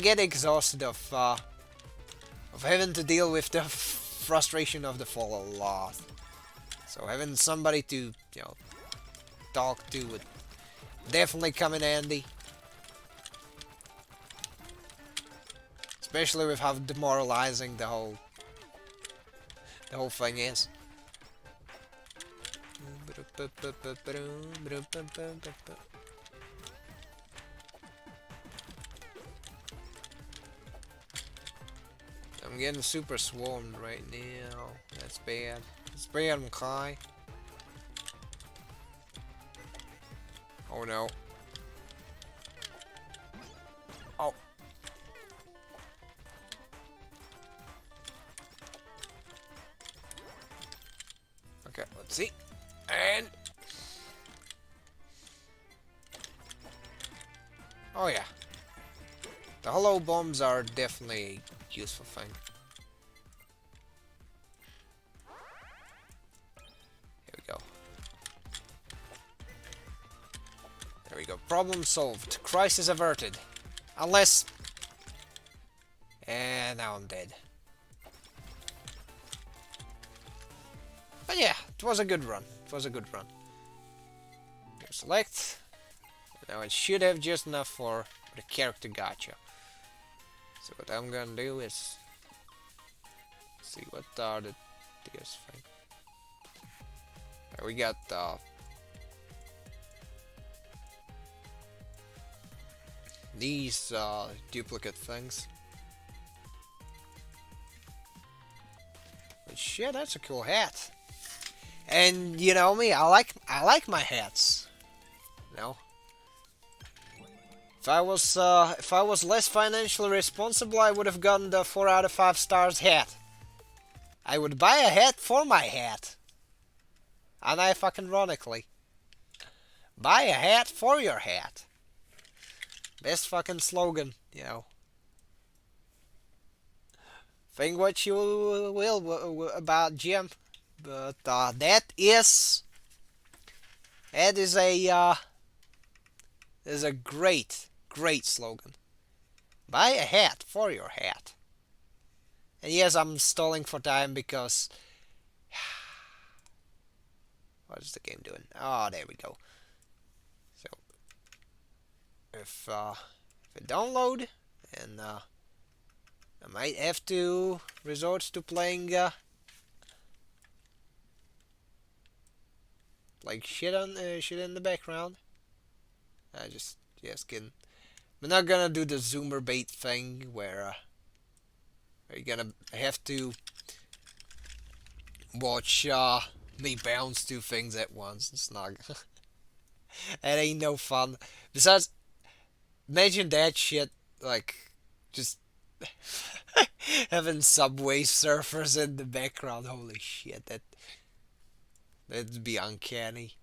get exhausted of having to deal with the frustration of the fall a lot. So having somebody to talk to would definitely come in handy, especially with how demoralizing the whole thing is. I'm getting super swarmed right now. That's bad. It's bad, Kai. Oh no. Oh. Okay, let's see. And oh yeah. The hollow bombs are definitely a useful thing. Here we go. There we go. Problem solved. Crisis averted. Unless... and now I'm dead. But yeah, it was a good run. It was a good run. Select. Now it should have just enough for the character gacha. So what I'm gonna do is see what are this thing. We got these duplicate things. But shit, that's a cool hat. And you know me, I like my hats. You know. If I was less financially responsible, I would have gotten the 4 out of 5 stars hat. I would buy a hat for my hat. And I fucking ironically. Buy a hat for your hat. Best fucking slogan, Think what you will about Jim, but that is a great slogan. Buy a hat for your hat. And yes, I'm stalling for time because what is the game doing? Oh, there we go. So if it download, and I might have to resort to playing like shit in the background. Just kidding. We're not gonna do the zoomer bait thing where you're gonna have to watch me bounce 2 things at once. It's not. That ain't no fun. Besides, imagine that shit, like, just having Subway Surfers in the background. Holy shit, that'd be uncanny.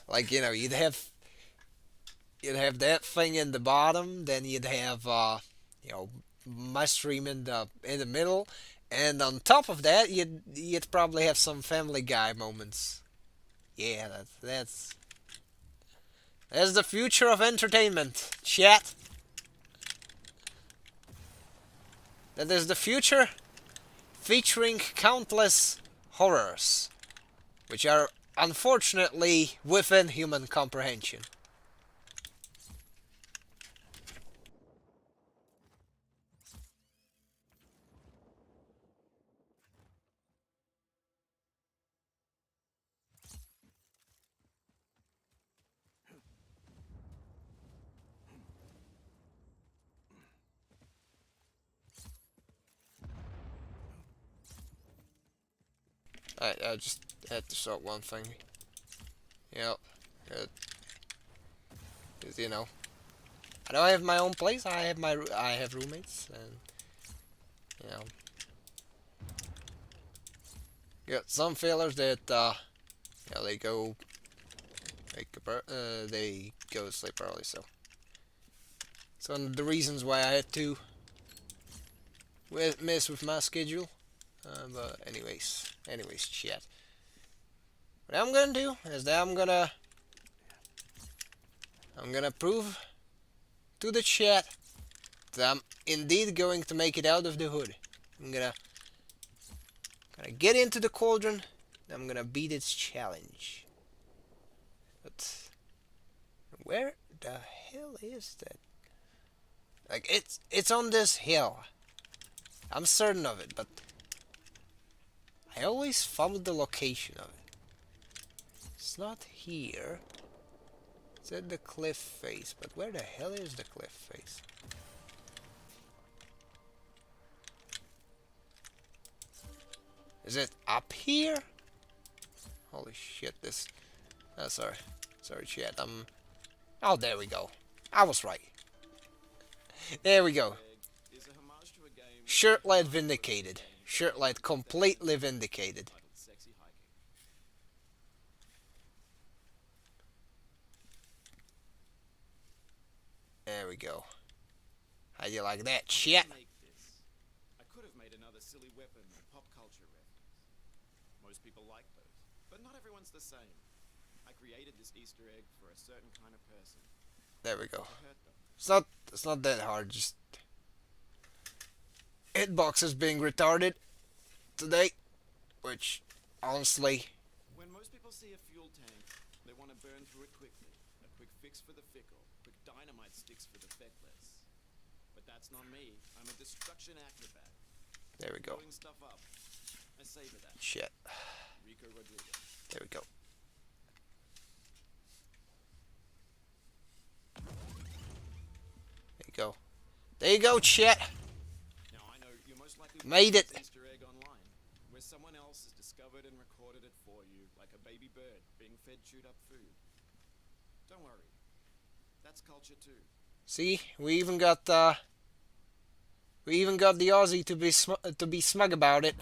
Like, you'd have that thing in the bottom, then you'd have my stream in the middle, and on top of that, you'd probably have some Family Guy moments. Yeah, that's the future of entertainment, chat. That is the future, featuring countless horrors, which are unfortunately within human comprehension. I just had to sort one thing. Yep. Good. 'Cause, you know, I don't have my own place. I have roommates, and you know, got some fellers that you know, they go to sleep early. So it's one of the reasons why I had to mess with my schedule. But anyways, chat. What I'm gonna do is that I'm gonna prove to the chat that I'm indeed going to make it out of the hood. I'm gonna get into the cauldron. And I'm gonna beat its challenge. But where the hell is that? Like it's on this hill. I'm certain of it, but I always found the location of it. It's not here. It's at the cliff face, but where the hell is the cliff face? Is it up here? Holy shit, this... Oh, sorry. Sorry, chat. Oh, there we go. I was right. There we go. Shirtlight vindicated. Shirtlight completely vindicated. There we go. How do you like that, chat? I could have made another silly weapon or pop culture reference. Most people like those, but not everyone's the same. I created this Easter egg for a certain kind of person. There we go. To hurt them. It's not that hard, just hitboxes being retarded today, which honestly, When most people see a fuel tank, they want to burn through it quickly. A quick fix for the fickle, quick dynamite sticks for the feckless. But that's not me. I'm a destruction acrobat. there we go. Blowing stuff up. I savor that. Shit. Rico Rodriguez. There we go. There you go. There you go, chat. Now I know you most likely Made it. Easter egg online, where someone else has discovered and recorded it for you, like a baby bird being fed chewed up food. Don't worry, that's culture too. See, we even got the Aussie to be smug about it.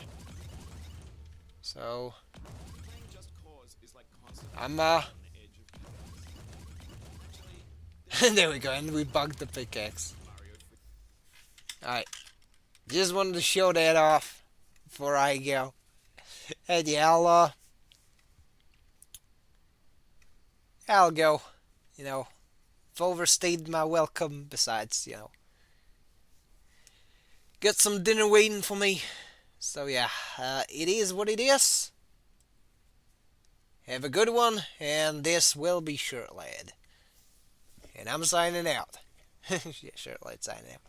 So Playing Just Cause is like constantly I'm on the edge of chaos. Actually, there we go, and we bugged the pickaxe. Mario Alright. Just wanted to show that off before I go. And yeah, I'll go. You know, I've overstayed my welcome. Besides, you know, got some dinner waiting for me. So yeah, it is what it is. Have a good one, and this will be Shirtlad. And I'm signing out. Yeah, Shirtlad signing out.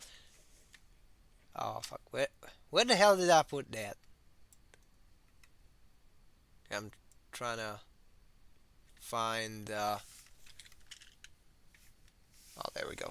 Oh fuck, where the hell did I put that? I'm trying to find, oh, there we go.